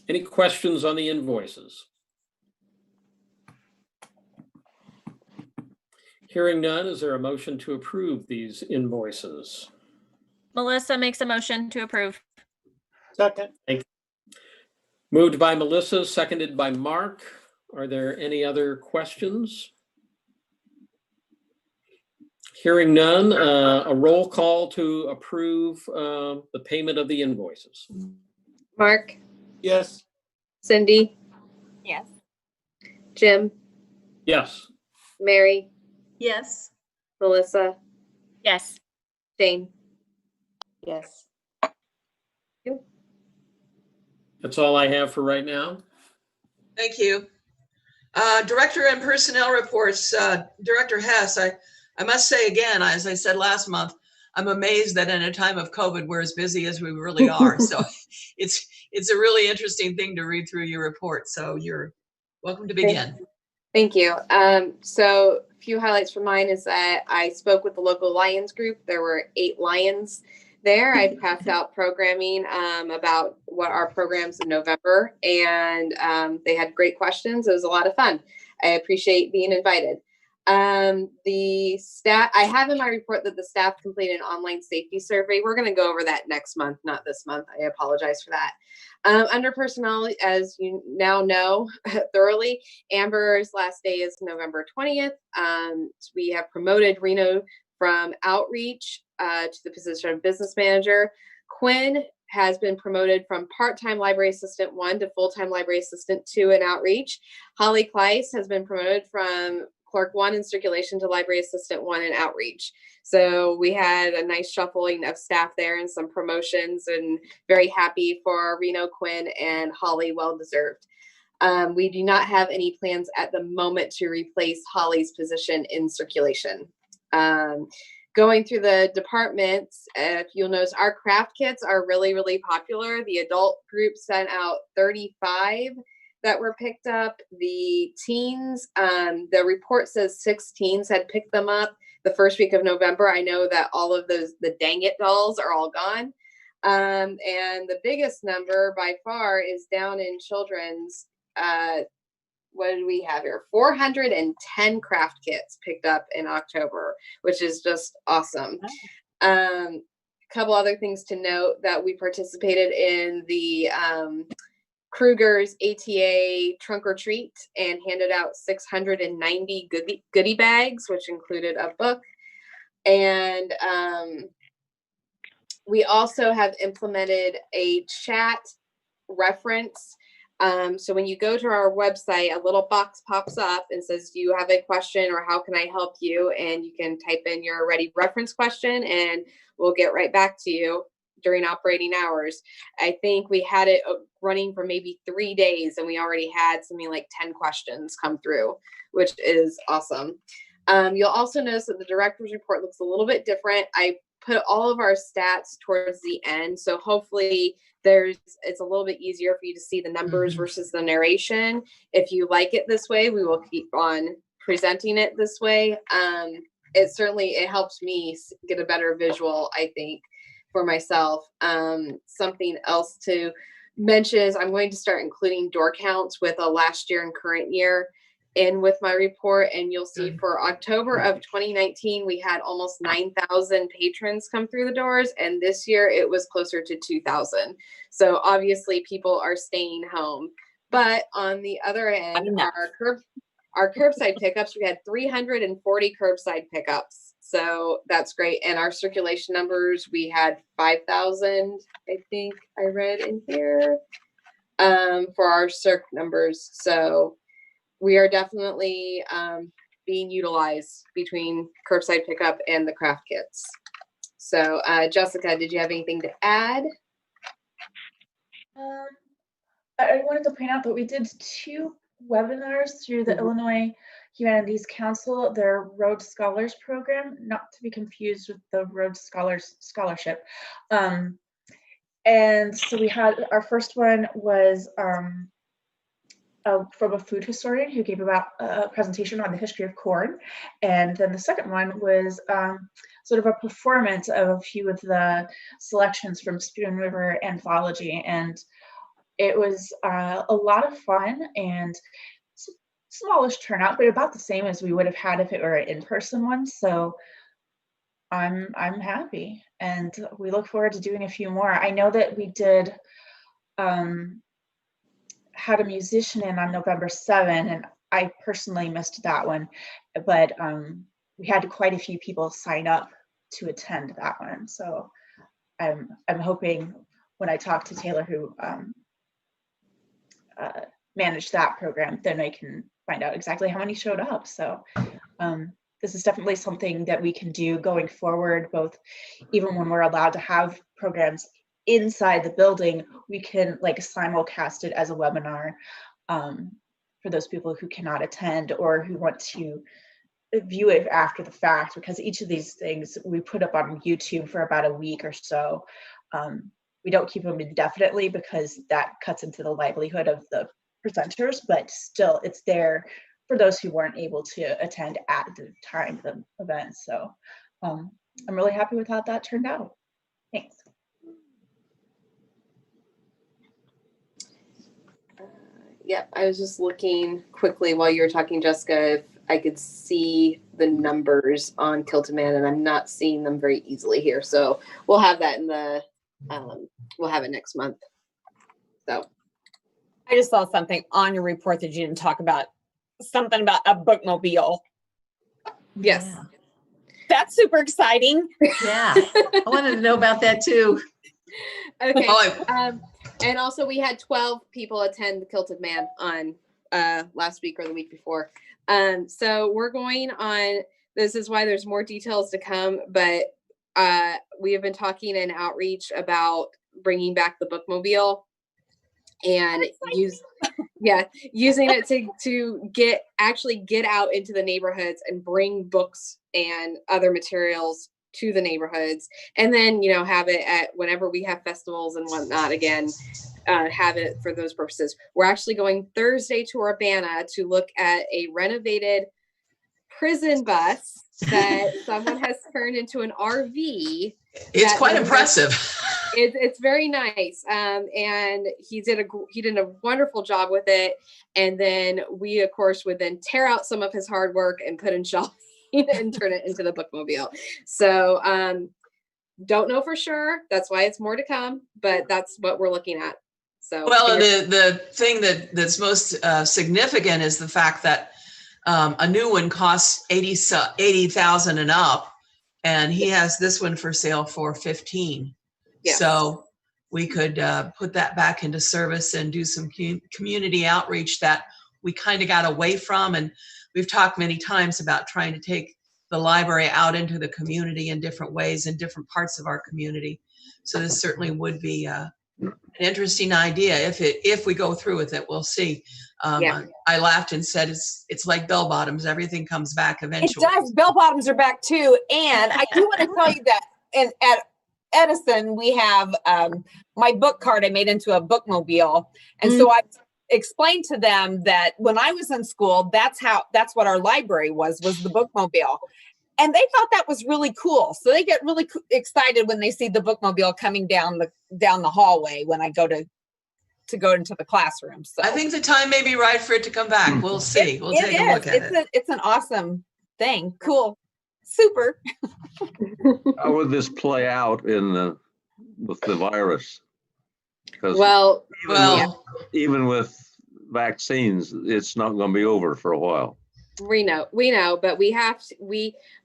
Any questions on the invoices? Hearing none, is there a motion to approve these invoices? Melissa makes a motion to approve. Second. Thank you. Moved by Melissa, seconded by Mark. Are there any other questions? Hearing none, a roll call to approve the payment of the invoices. Mark, Yes. Cindy, Yes. Jim, Yes. Mary, Yes. Melissa, Yes. Jane. Yes. That's all I have for right now. Thank you. Director and personnel reports, Director Hess, I must say again, as I said last month, I'm amazed that in a time of COVID, we're as busy as we really are. So it's a really interesting thing to read through your report. So you're welcome to begin. Thank you. So a few highlights from mine is that I spoke with the local Lions group. There were 8 Lions there. I passed out programming about what our programs in November, and they had great questions. It was a lot of fun. I appreciate being invited. The staff, I have in my report that the staff completed an online safety survey. We're going to go over that next month, not this month. I apologize for that. Under personnel, as you now know thoroughly, Amber's last day is November 20th. We have promoted Reno from outreach to the position of business manager. Quinn has been promoted from part-time library assistant 1 to full-time library assistant 2 in outreach. Holly Kleiss has been promoted from clerk 1 in circulation to library assistant 1 in outreach. So we had a nice shuffling of staff there and some promotions, and very happy for Reno, Quinn, and Holly, well-deserved. We do not have any plans at the moment to replace Holly's position in circulation. going through the departments, if you'll notice, our craft kits are really, really popular. The adult group sent out 35 that were picked up. The teens, the report says 6 teens had picked them up the first week of November. I know that all of those, the Dang It dolls are all gone. And the biggest number by far is down in children's. What did we have here? 410 craft kits picked up in October, which is just awesome. A couple other things to note that we participated in the Kruger's ATA trunk or treat and handed out 690 goodie bags, which included a book. And we also have implemented a chat reference. So when you go to our website, a little box pops up and says, do you have a question or how can I help you? And you can type in your ready reference question and we'll get right back to you during operating hours. I think we had it running for maybe 3 days and we already had something like 10 questions come through, which is awesome. You'll also notice that the director's report looks a little bit different. I put all of our stats towards the end. So hopefully it's a little bit easier for you to see the numbers versus the narration. If you like it this way, we will keep on presenting it this way. It helps me get a better visual, I think, for myself. Something else to mention is I'm going to start including door counts with a last year and current year in with my report, and you'll see for October of 2019 we had almost 9,000 patrons come through the doors, and this year it was closer to 2,000. So obviously people are staying home. But on the other end, our curbside pickups, we had 340 curbside pickups, so that's great. And our circulation numbers, we had 5,000, I think I read in here, for our circ numbers. So we are definitely being utilized between curbside pickup and the craft kits. So Jessica, did you have anything to add? I wanted to point out that we did 2 webinars through the Illinois Humanities Council, their Rhodes Scholars Program, not to be confused with the Rhodes Scholars Scholarship. And so we had, our first one was from a food historian who gave about a presentation on the history of corn. And then the second one was sort of a performance of a few of the selections from Spoon River Anthology. And it was a lot of fun and smallish turnout, but about the same as we would have had if it were an in-person one. So I'm happy, and we look forward to doing a few more. I know that we did had a musician in on November 7, and I personally missed that one, but we had quite a few people sign up to attend that one. So I'm hoping when I talk to Taylor, who managed that program, then I can find out exactly how many showed up. So this is definitely something that we can do going forward, both even when we're allowed to have programs inside the building, we can like simulcast it as a webinar for those people who cannot attend or who want to view it after the fact, because each of these things we put up on YouTube for about a week or so. We don't keep them indefinitely because that cuts into the livelihood of the presenters, but still it's there for those who weren't able to attend at the time of the event. So I'm really happy with how that turned out. Thanks. Yep, I was just looking quickly while you were talking, Jessica, if I could see the numbers on Kilted Man, and I'm not seeing them very easily here. So we'll have that in the, we'll have it next month. So I just saw something on your report that you didn't talk about, something about a bookmobile. Yes. Yeah. That's super exciting. Yeah, I wanted to know about that too. Okay. And also we had 12 people attend the Kilted Man on last week or the week before. So we're going on, this is why there's more details to come, but we have been talking in outreach about bringing back the bookmobile and using it to get out into the neighborhoods and bring books and other materials to the neighborhoods, and then, have it at whenever we have festivals and whatnot, again, have it for those purposes. We're actually going Thursday to Urbana to look at a renovated prison bus that someone has turned into an RV. It's quite impressive. It's very nice. And he did a wonderful job with it. And then we, of course, would then tear out some of his hard work and put in shelving and turn it into the bookmobile. So don't know for sure. That's why it's more to come, but that's what we're looking at. So well, the thing that's most significant is the fact that a new one costs $80,000 and up, and he has this one for sale for $15,000. Yes. So we could put that back into service and do some community outreach that we kind of got away from. And we've talked many times about trying to take the library out into the community in different ways in different parts of our community. So this certainly would be an interesting idea if we go through with it. We'll see. I laughed and said it's like bell bottoms. Everything comes back eventually. It does. Bell bottoms are back too. And I do want to tell you that at Edison, we have my book cart I made into a bookmobile. And so I explained to them that when I was in school, that's what our library was the bookmobile. And they thought that was really cool. So they get really excited when they see the bookmobile coming down the hallway when I go to go into the classroom. So I think the time may be right for it to come back. We'll see. We'll take a look at it. It's an awesome thing. Cool. Super. How would this play out with the virus? Because even with vaccines, it's not going to be over for a while. We know, but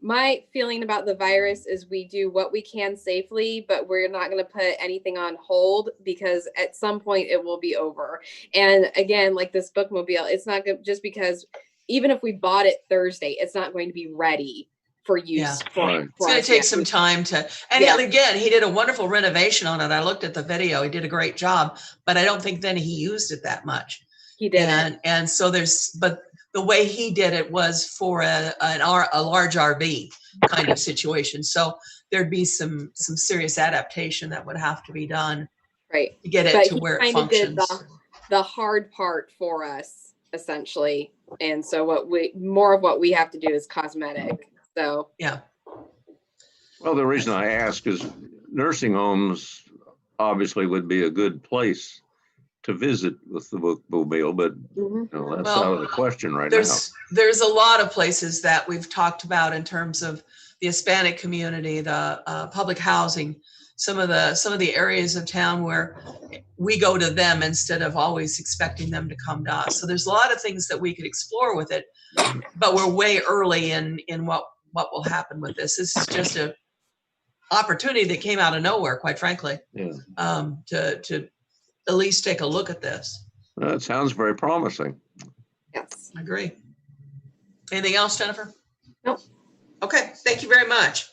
my feeling about the virus is we do what we can safely, but we're not going to put anything on hold because at some point it will be over. And again, like this bookmobile, it's not good just because even if we bought it Thursday, it's not going to be ready for use. It's going to take some time and again, he did a wonderful renovation on it. I looked at the video. He did a great job, but I don't think then he used it that much. He didn't. And so but the way he did it was for a large RV kind of situation. So there'd be some serious adaptation that would have to be done, right, to get it to where it functions. Did the hard part for us essentially, and so more of what we have to do is cosmetic. So yeah. Well, the reason I ask is nursing homes obviously would be a good place to visit with the bookmobile, but that's out of the question right now. There's a lot of places that we've talked about in terms of the Hispanic community, the public housing, some of the areas of town where we go to them instead of always expecting them to come to us. So there's a lot of things that we could explore with it, but we're way early in what will happen with this. This is just a opportunity that came out of nowhere, quite frankly, to at least take a look at this. That sounds very promising. Yes. I agree. Anything else, Jennifer? Nope. Okay, thank you very much.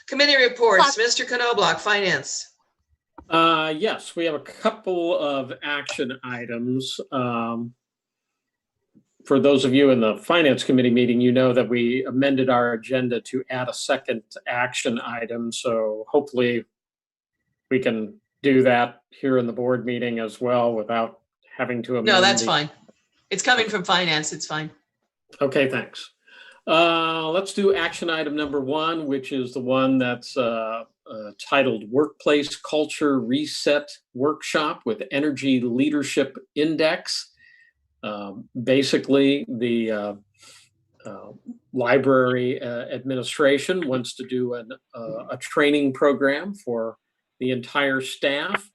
Committee reports, Mr. Knobloch, Finance. Yes, we have a couple of action items. For those of you in the Finance Committee meeting, you know that we amended our agenda to add a second action item. So hopefully we can do that here in the board meeting as well without having to amend. No, that's fine. It's coming from Finance. It's fine. Okay, thanks. Let's do action item number 1, which is the one that's titled Workplace Culture Reset Workshop with Energy Leadership Index. Basically, the library administration wants to do a training program for the entire staff.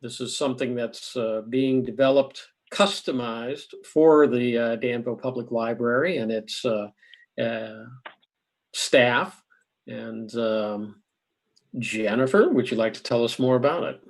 This is something that's being developed, customized for the Danville Public Library and its staff. And Jennifer, would you like to tell us more about it?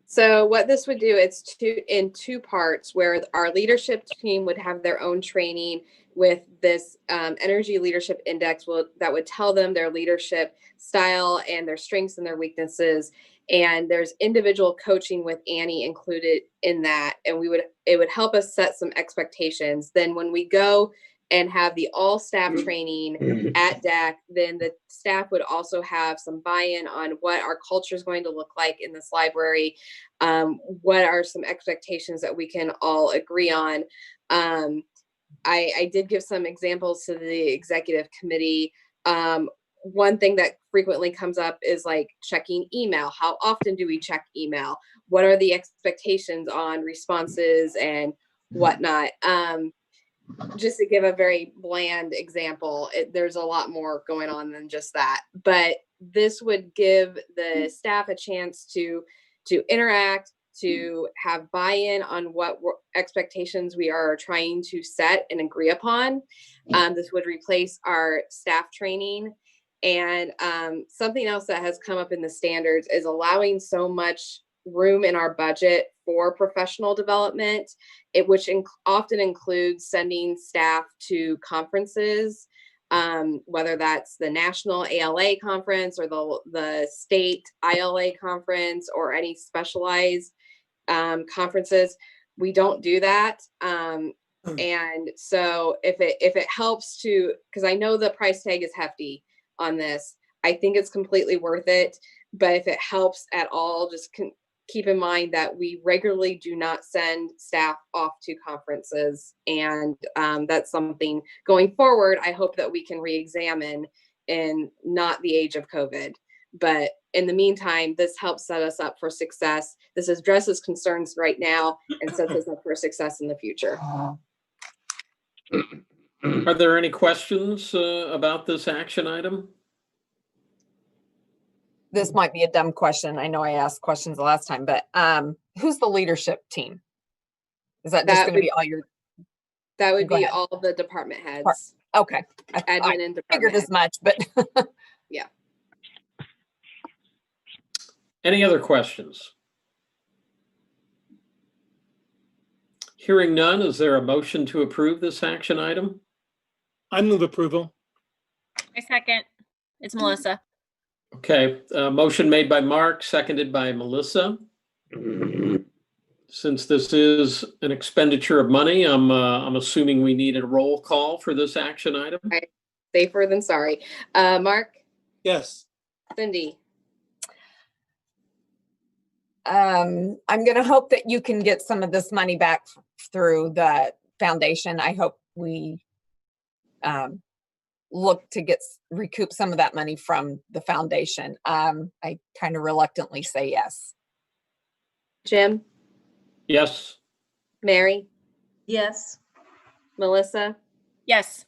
So what this would do, it's in two parts where our leadership team would have their own training with this energy leadership index that would tell them their leadership style and their strengths and their weaknesses. And there's individual coaching with Annie included in that. And it would help us set some expectations. Then when we go and have the all staff training at DEC, then the staff would also have some buy-in on what our culture is going to look like in this library. What are some expectations that we can all agree on? I did give some examples to the executive committee. One thing that frequently comes up is like checking email. How often do we check email? What are the expectations on responses and whatnot? Just to give a very bland example, there's a lot more going on than just that. But this would give the staff a chance to interact, to have buy-in on what expectations we are trying to set and agree upon. This would replace our staff training. And something else that has come up in the standards is allowing so much room in our budget for professional development, which often includes sending staff to conferences, whether that's the national ALA conference or the state ILA conference or any specialized conferences. We don't do that. And so if it helps to, because I know the price tag is hefty on this, I think it's completely worth it. But if it helps at all, just keep in mind that we regularly do not send staff off to conferences. And that's something going forward, I hope that we can re-examine in not the age of COVID. But in the meantime, this helps set us up for success. This addresses concerns right now and sets us up for success in the future. Are there any questions about this action item? This might be a dumb question. I know I asked questions the last time, but who's the leadership team? Is that just going to be all your? That would be all the department heads. Okay. Admin and department figured heads. as much, but yeah. Any other questions? Hearing none, is there a motion to approve this action item? I move approval. I second. It's Melissa. Okay, motion made by Mark, seconded by Melissa. Since this is an expenditure of money, I'm assuming we need a roll call for this action item. Right. Safer than sorry. Mark? Yes. Cindy? I'm going to hope that you can get some of this money back through the foundation. I hope we look to recoup some of that money from the foundation. I kind of reluctantly say yes. Jim? Yes. Mary? Yes. Melissa? Yes.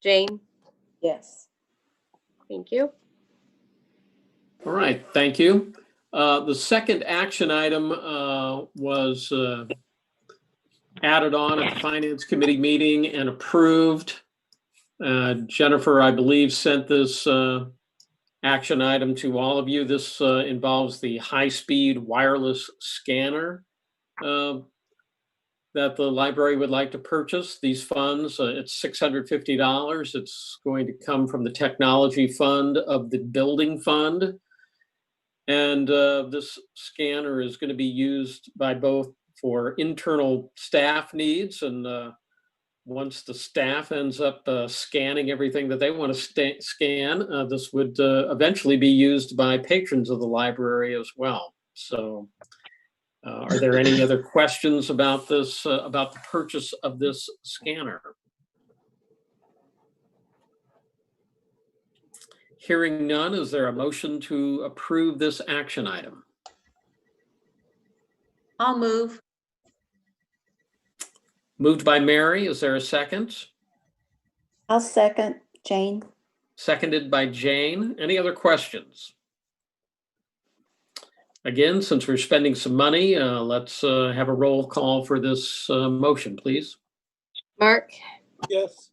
Jane? Yes. Thank you. All right, thank you. The second action item was added on at the Finance Committee meeting and approved. Jennifer, I believe, sent this action item to all of you. This involves the high-speed wireless scanner that the library would like to purchase. These funds, it's $650. It's going to come from the technology fund of the building fund. And this scanner is going to be used by both for internal staff needs, and once the staff ends up scanning everything that they want to scan, this would eventually be used by patrons of the library as well. So are there any other questions about this, about the purchase of this scanner? Hearing none, is there a motion to approve this action item? I'll move. Moved by Mary, is there a second? I'll second, Jane. Seconded by Jane. Any other questions? Again, since we're spending some money, let's have a roll call for this motion, please. Mark? Yes.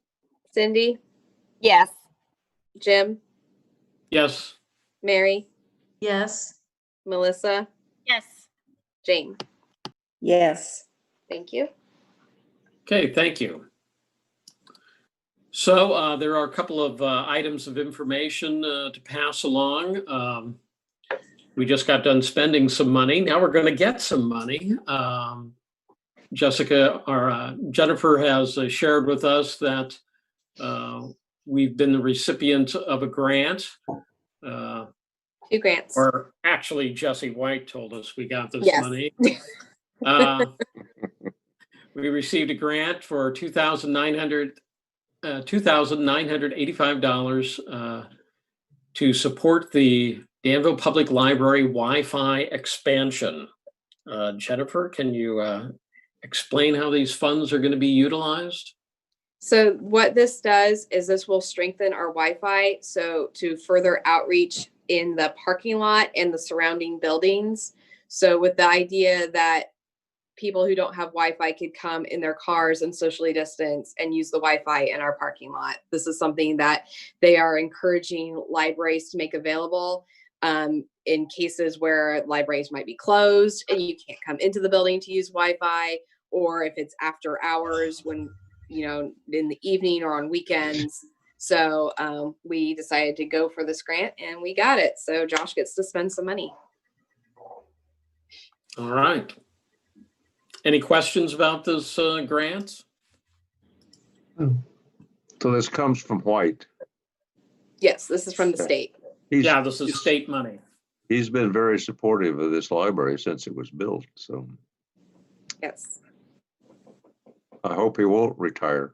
Cindy? Yes. Jim? Yes. Mary? Yes. Melissa? Yes. Jane? Yes. Thank you. Okay, thank you. So there are a couple of items of information to pass along. We just got done spending some money. Now we're going to get some money. Jennifer has shared with us that we've been the recipient of a grant. 2 grants. Or actually, Jesse White told us we got this Yes. money. We received a grant for $2,985 to support the Danville Public Library Wi-Fi expansion. Jennifer, can you explain how these funds are going to be utilized? So what this does is this will strengthen our Wi-Fi, so to further outreach in the parking lot and the surrounding buildings. So with the idea that people who don't have Wi-Fi could come in their cars and socially distance and use the Wi-Fi in our parking lot. This is something that they are encouraging libraries to make available in cases where libraries might be closed and you can't come into the building to use Wi-Fi, or if it's after hours when, you know, in the evening or on weekends. So we decided to go for this grant and we got it. So Josh gets to spend some money. All right. Any questions about this grant? So this comes from White. Yes, this is from the state. Yeah, this is state money. He's been very supportive of this library since it was built. So Yes. I hope he won't retire.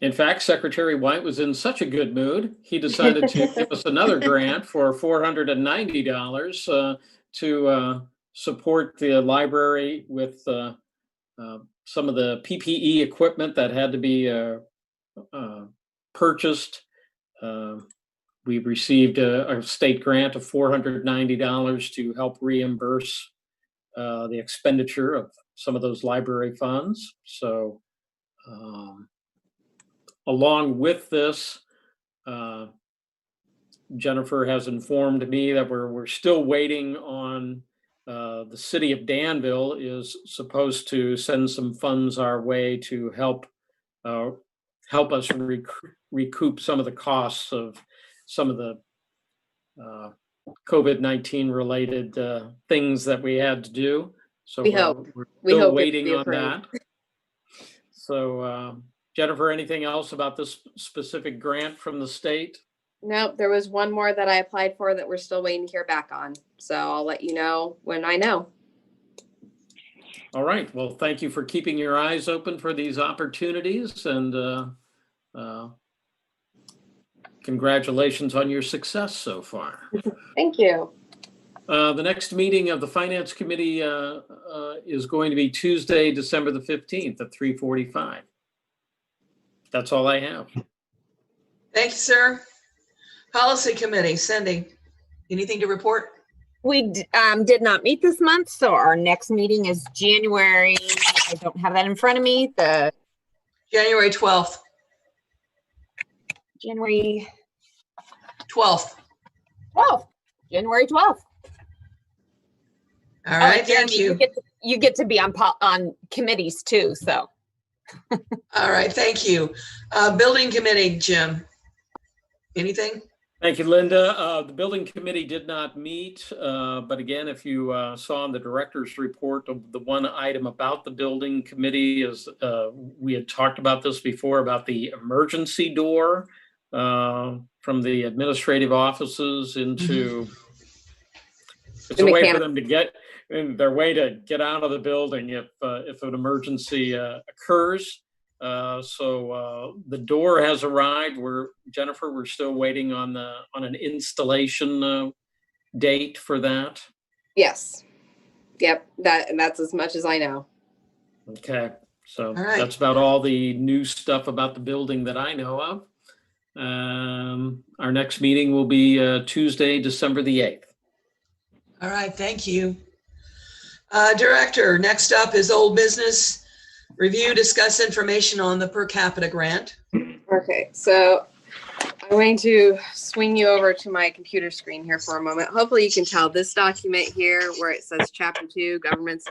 In fact, Secretary White was in such a good mood, he decided to give us another grant for $490 to support the library with some of the PPE equipment that had to be purchased. We received a state grant of $490 to help reimburse the expenditure of some of those library funds. So along with this, Jennifer has informed me that we're still waiting on the city of Danville is supposed to send some funds our way to help us recoup some of the costs of some of the COVID-19 related things that we had to do. So we're still waiting on that. So Jennifer, anything else about this specific grant from the state? Nope, there was one more that I applied for that we're still waiting to hear back on. So I'll let you know when I know. All right. Well, thank you for keeping your eyes open for these opportunities, and congratulations on your success so far. Thank you. The next meeting of the Finance Committee is going to be Tuesday, December the 15th at 3:45. That's all I have. Thank you, sir. Policy Committee, Cindy, anything to report? We did not meet this month, so our next meeting is January. I don't have that in front of me. The January 12th. January 12th. 12th. January 12th. All right, thank you. You get to be on committees too, so. All right, thank you. Building Committee, Jim, anything? Thank you, Linda. The building committee did not meet, but again, if you saw in the director's report, the one item about the building committee is we had talked about this before about the emergency door from the administrative offices into, it's a way for them to get their way to get out of the building if an emergency occurs. So the door has arrived. Jennifer, we're still waiting on an installation date for that. Yes. Yep. That's as much as I know. Okay. So right. That's about all the new stuff about the building that I know of. Our next meeting will be Tuesday, December the 8th. All right, thank you. Director, next up is old business. Review, discuss information on the per capita grant. Okay, so I'm going to swing you over to my computer screen here for a moment. Hopefully you can tell this document here where it says Chapter 2, Government's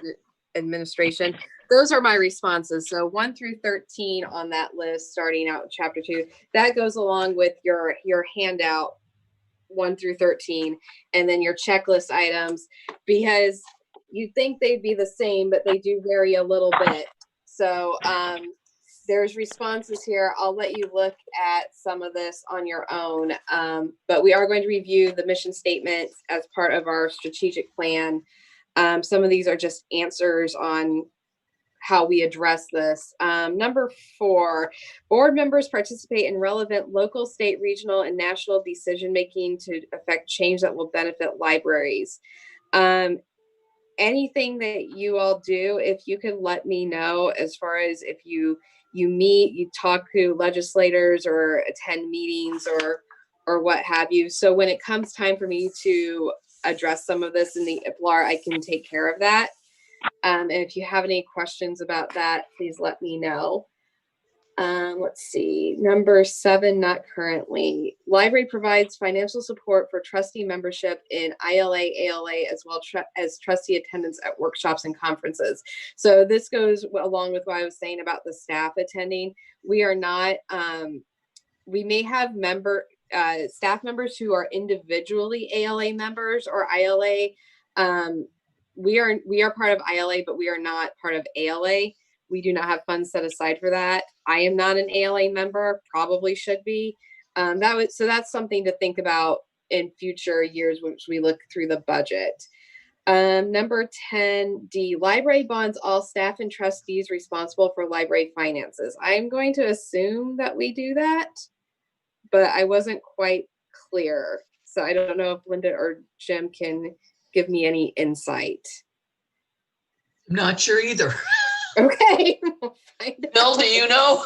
Administration. Those are my responses. So 1 through 13 on that list, starting out with Chapter 2. That goes along with your handout 1 through 13, and then your checklist items, because you think they'd be the same, but they do vary a little bit. So there's responses here. I'll let you look at some of this on your own. But we are going to review the mission statement as part of our strategic plan. Some of these are just answers on how we address this. Number 4, board members participate in relevant local, state, regional, and national decision-making to affect change that will benefit libraries. Anything that you all do, if you could let me know as far as if you meet, you talk to legislators or attend meetings or what have you. So when it comes time for me to address some of this in the IPLAR, I can take care of that. And if you have any questions about that, please let me know. Let's see, number 7, not currently. Library provides financial support for trustee membership in ILA, ALA, as well as trustee attendance at workshops and conferences. So this goes along with what I was saying about the staff attending. We are not, we may have staff members who are individually ALA members or ILA. We are part of ILA, but we are not part of ALA. We do not have funds set aside for that. I am not an ALA member, probably should be. So that's something to think about in future years once we look through the budget. Number 10D, library bonds all staff and trustees responsible for library finances. I'm going to assume that we do that, but I wasn't quite clear. So I don't know if Linda or Jim can give me any insight. I'm not sure either. Okay. Bill, do you know?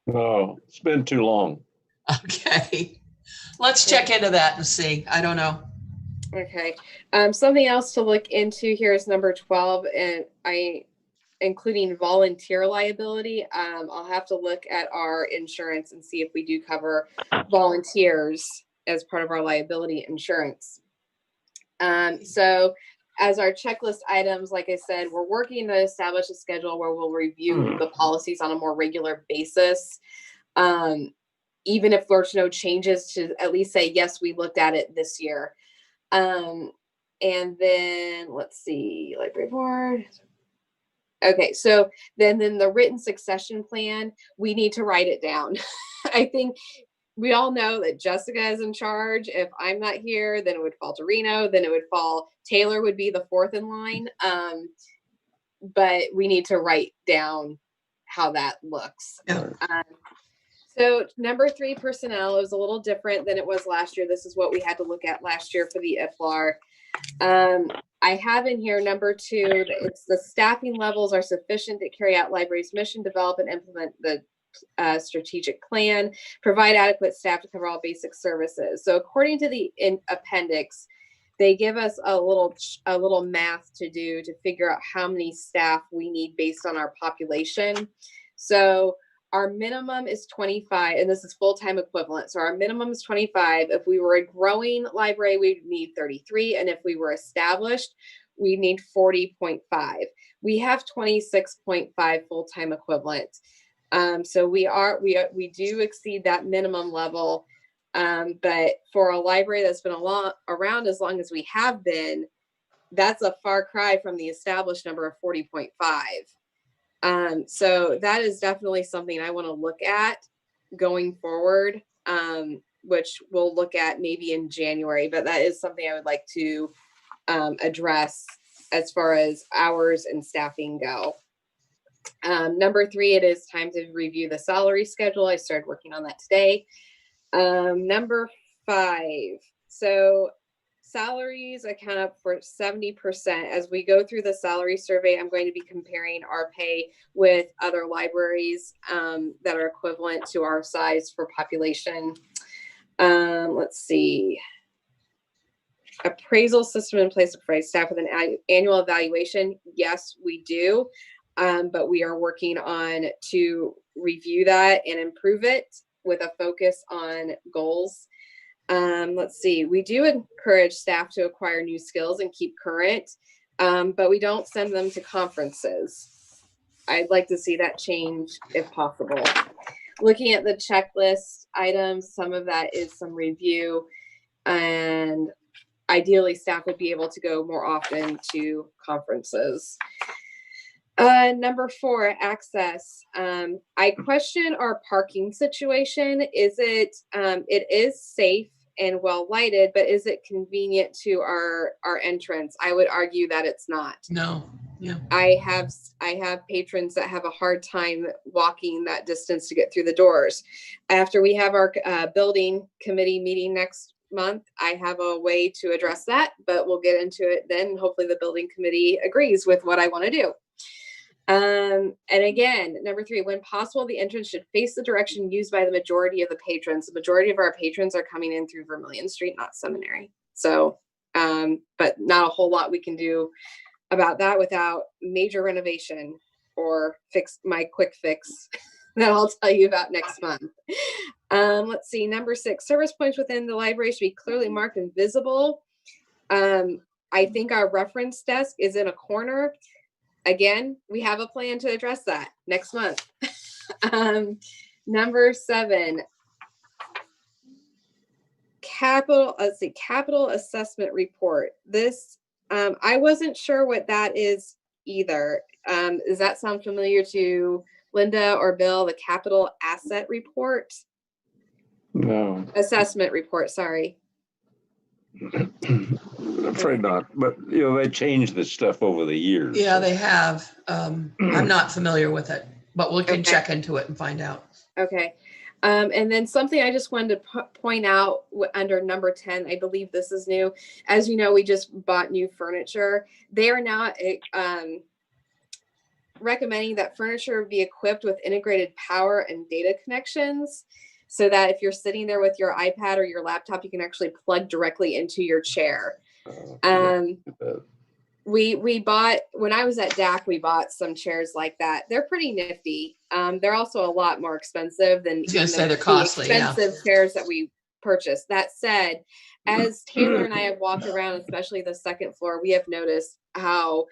No, it's been too long. Okay. Let's check into that and see. I don't know. Okay. Something else to look into here is number 12, and including volunteer liability. I'll have to look at our insurance and see if we do cover volunteers as part of our liability insurance. So as our checklist items, like I said, we're working to establish a schedule where we'll review the policies on a more regular basis. Even if there's no changes, to at least say, yes, we looked at it this year. And then let's see, library board. Okay, so then the written succession plan, we need to write it down. I think we all know that Jessica is in charge. If I'm not here, then it would fall to Reno, then it would fall, Taylor would be the 4th in line. But we need to write down how that looks. Yeah. So number 3, personnel is a little different than it was last year. This is what we had to look at last year for the IPLAR. I have in here number 2, it's the staffing levels are sufficient to carry out library's mission, develop and implement the strategic plan, provide adequate staff to cover all basic services. So according to the appendix, they give us a little math to do to figure out how many staff we need based on our population. So our minimum is 25, and this is full-time equivalent. So our minimum is 25. If we were a growing library, we'd need 33. And if we were established, we need 40.5. We have 26.5 full-time equivalent. So we do exceed that minimum level. But for a library that's been around as long as we have been, that's a far cry from the established number of 40.5. So that is definitely something I want to look at going forward, which we'll look at maybe in January, but that is something I would like to address as far as hours and staffing go. Number 3, it is time to review the salary schedule. I started working on that today. Number 5, so salaries account up for 70%. As we go through the salary survey, I'm going to be comparing our pay with other libraries that are equivalent to our size for population. Let's see. Appraisal system in place to provide staff with an annual evaluation. Yes, we do. But we are working on to review that and improve it with a focus on goals. Let's see, we do encourage staff to acquire new skills and keep current, but we don't send them to conferences. I'd like to see that change if possible. Looking at the checklist items, some of that is some review, and ideally staff would be able to go more often to conferences. Number 4, access. I question our parking situation. It is safe and well lighted, but is it convenient to our entrance? I would argue that it's not. No. Yeah. I have patrons that have a hard time walking that distance to get through the doors. After we have our building committee meeting next month, I have a way to address that, but we'll get into it then. Hopefully the building committee agrees with what I want to do. And again, number 3, when possible, the entrance should face the direction used by the majority of the patrons. The majority of our patrons are coming in through Vermilion Street, not Seminary. So, but not a whole lot we can do about that without major renovation or my quick fix that I'll tell you about next month. Let's see, number 6, service points within the library should be clearly marked and visible. I think our reference desk is in a corner. Again, we have a plan to address that next month. Number 7, capital assessment report. This, I wasn't sure what that is either. Does that sound familiar to Linda or Bill, the capital asset report? No. Assessment report, sorry. I'm afraid not, but they changed this stuff over the years. Yeah, they have. I'm not familiar with it, but we can check into it and find out. Okay. And then something I just wanted to point out under number 10, I believe this is new. As you know, we just bought new furniture. They are now recommending that furniture be equipped with integrated power and data connections, so that if you're sitting there with your iPad or your laptop, you can actually plug directly into your chair. We bought, when I was at DAC, we bought some chairs like that. They're pretty nifty. They're also a lot more expensive than they're costly, expensive chairs that we purchased. That said, as Taylor and I have walked around, especially the second floor, we have noticed how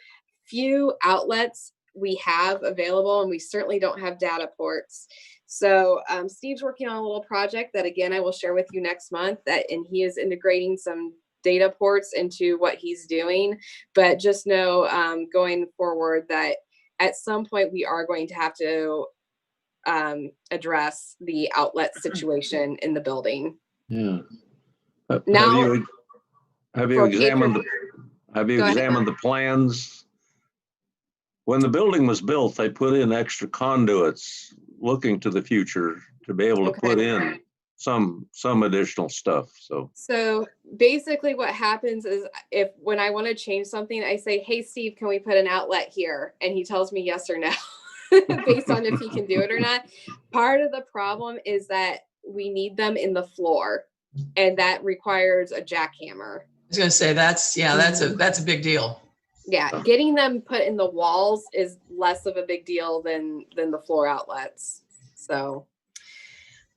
few outlets we have available, and we certainly don't have data ports. So Steve's working on a little project that, again, I will share with you next month, and he is integrating some data ports into what he's doing. But just know going forward that at some point we are going to have to address the outlet situation in the building. Yeah. Now, have you examined the plans? When the building was built, they put in extra conduits looking to the future to be able to put in some additional stuff. So basically what happens is, when I want to change something, I say, hey, Steve, can we put an outlet here? And he tells me yes or no based on if he can do it or not. Part of the problem is that we need them in the floor, and that requires a jackhammer. I was going to say that's a big deal. Yeah, getting them put in the walls is less of a big deal than the floor outlets. So,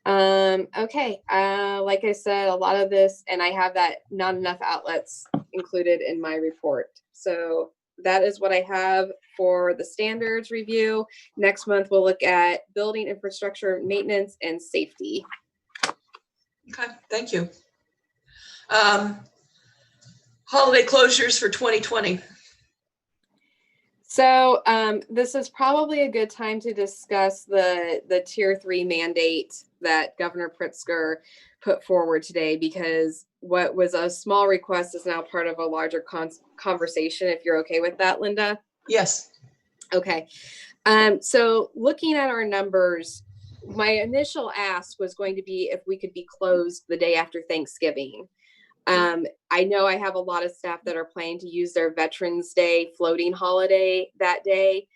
okay. Like I said, a lot of this, and I have that not enough outlets included in my report. So that is what I have for the standards review. Next month, we'll look at building infrastructure, maintenance, and safety. Okay, thank you. Holiday closures for 2020. So this is probably a good time to discuss the Tier 3 mandate that Governor Pritzker put forward today, because what was a small request is now part of a larger conversation, if you're okay with that, Linda. Yes. Okay. So looking at our numbers, my initial ask was going to be if we could be closed the day after Thanksgiving. I know I have a lot of staff that are planning to use their Veterans Day floating holiday that day.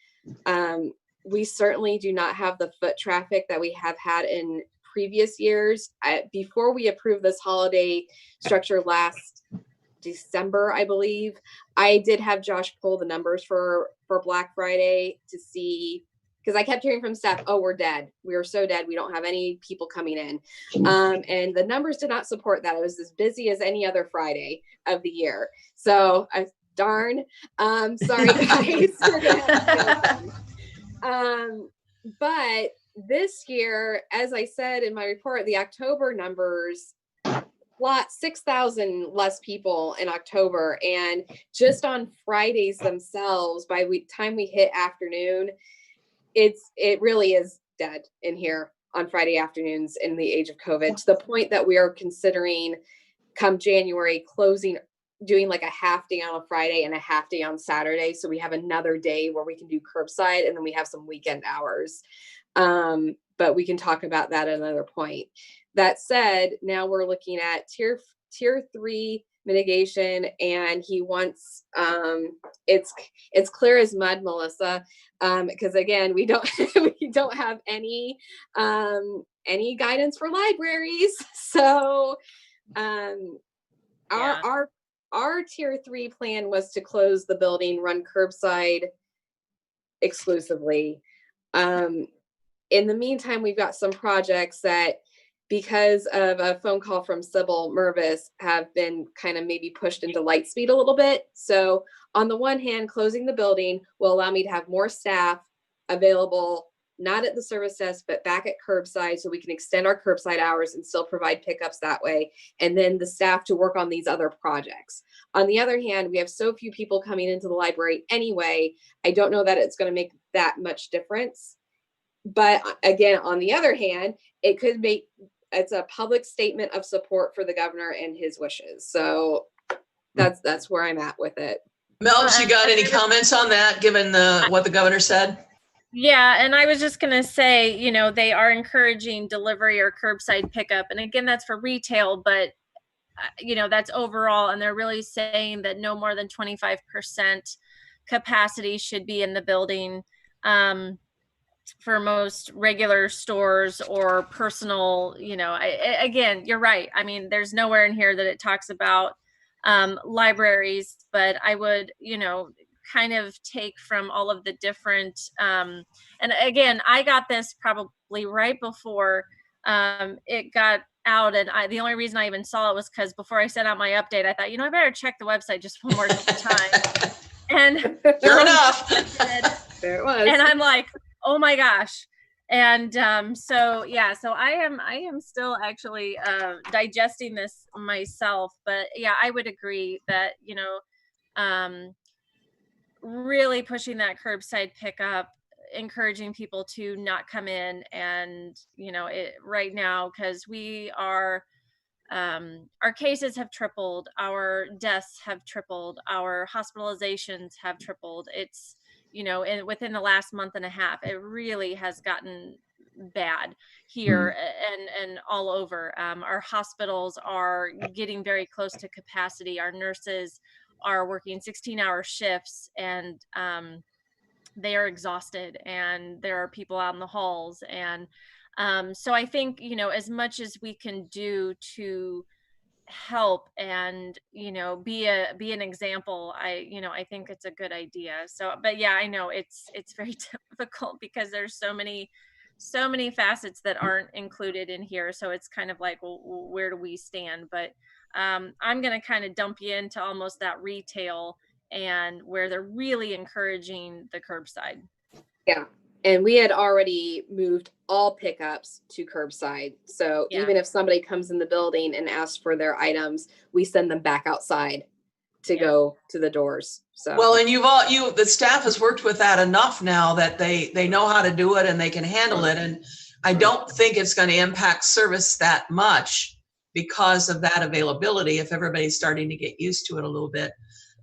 We certainly do not have the foot traffic that we have had in previous years. Before we approved this holiday structure last December, I believe, I did have Josh pull the numbers for Black Friday to see, because I kept hearing from staff, oh, we're dead. We are so dead. We don't have any people coming in. And the numbers did not support that. It was as busy as any other Friday of the year. So darn, sorry guys. But this year, as I said in my report, the October numbers 6,000 less people in October, and just on Fridays themselves, by time we hit afternoon, it really is dead in here on Friday afternoons in the age of COVID, to the point that we are considering come January doing like a half day on a Friday and a half day on Saturday. So we have another day where we can do curbside, and then we have some weekend hours. But we can talk about that at another point. That said, now we're looking at tier 3 mitigation, and he wants, it's clear as mud, Melissa, because again, we don't have any guidance for libraries. So our tier 3 plan was to close the building, run curbside exclusively. In the meantime, we've got some projects that, because of a phone call from Sybil Mervis, have been kind of maybe pushed into light speed a little bit. So on the one hand, closing the building will allow me to have more staff available, not at the service desk, but back at curbside, so we can extend our curbside hours and still provide pickups that way. And then the staff to work on these other projects. On the other hand, we have so few people coming into the library anyway, I don't know that it's going to make that much difference. But again, on the other hand, it's a public statement of support for the governor and his wishes. So that's where I'm at with it. Melvs, you got any comments on that, given what the governor said? Yeah, and I was just going to say, they are encouraging delivery or curbside pickup. And again, that's for retail, but, that's overall. And they're really saying that no more than 25% capacity should be in the building for most regular stores or personal, again, you're right. I mean, there's nowhere in here that it talks about libraries, but I would, kind of take from all of the different, and again, I got this probably right before it got out, and the only reason I even saw it was because before I sent out my update, I thought, I better check the website just one more time. And sure enough, there it was. And I'm like, oh my gosh. And so I am still actually digesting this myself, but yeah, I would agree that, really pushing that curbside pickup, encouraging people to not come in, and right now, because we are our cases have tripled, our deaths have tripled, our hospitalizations have tripled. It's within the last month and a half, it really has gotten bad here and all over. Our hospitals are getting very close to capacity. Our nurses are working 16-hour shifts, and they are exhausted, and there are people out in the halls. And so I think, as much as we can do to help and be an example, I think it's a good idea. So, but yeah, I know it's very difficult because there's so many facets that aren't included in here. So it's kind of like, well, where do we stand? But I'm going to kind of dump you into almost that retail, and where they're really encouraging the curbside. Yeah. And we had already moved all pickups to curbside. So even if somebody comes in the building and asks for their items, we send them back outside to go to the doors. So well, and the staff has worked with that enough now that they know how to do it and they can handle it. And I don't think it's going to impact service that much because of that availability, if everybody's starting to get used to it a little bit.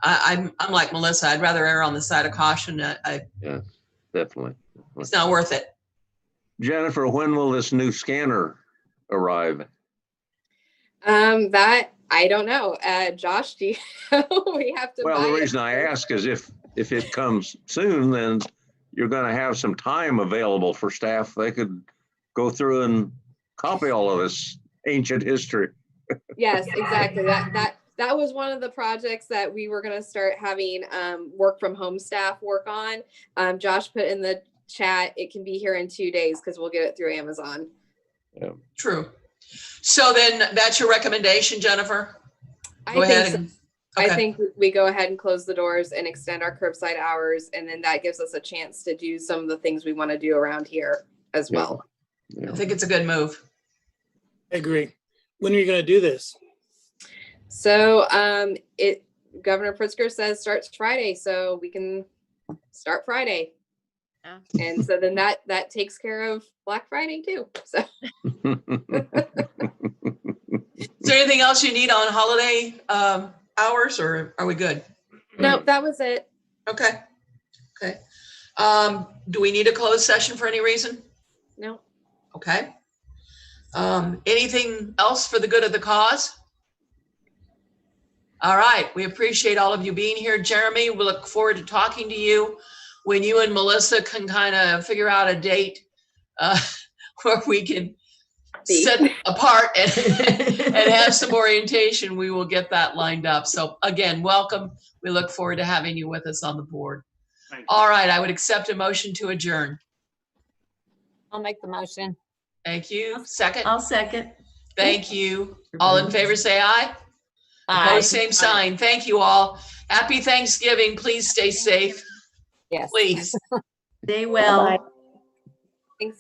I'm like Melissa, I'd rather err on the side of caution. Yeah, definitely. It's not worth it. Jennifer, when will this new scanner arrive? That I don't know. Josh, do you know? We have to. Well, the reason I ask is if it comes soon, then you're going to have some time available for staff. They could go through and copy all of this ancient history. Yes, exactly. That was one of the projects that we were going to start having work from home staff work on. Josh put in the chat, it can be here in 2 days because we'll get it through Amazon. Yeah. True. So then that's your recommendation, Jennifer? I think we go ahead and close the doors and extend our curbside hours. And then that gives us a chance to do some of the things we want to do around here as well. I think it's a good move. I agree. When are you going to do this? So Governor Pritzker says starts Friday, so we can start Friday. Yeah. And so then that takes care of Black Friday too. So Is there anything else you need on holiday hours, or are we good? no, that was it. Okay. Okay. Do we need a closed session for any reason? No. Okay. Anything else for the good of the cause? All right. We appreciate all of you being here. Jeremy, we look forward to talking to you when you and Melissa can kind of figure out a date where we can sit apart and have some orientation. We will get that lined up. So again, welcome. We look forward to having you with us on the board. All right. I would accept a motion to adjourn. I'll make the motion. Thank you. Second. I'll second. Thank you. All in favor, say aye. Aye. Opposed, same sign. Thank you all. Happy Thanksgiving. Please stay safe. Yes. Please. Stay well. Bye-bye. Thanks.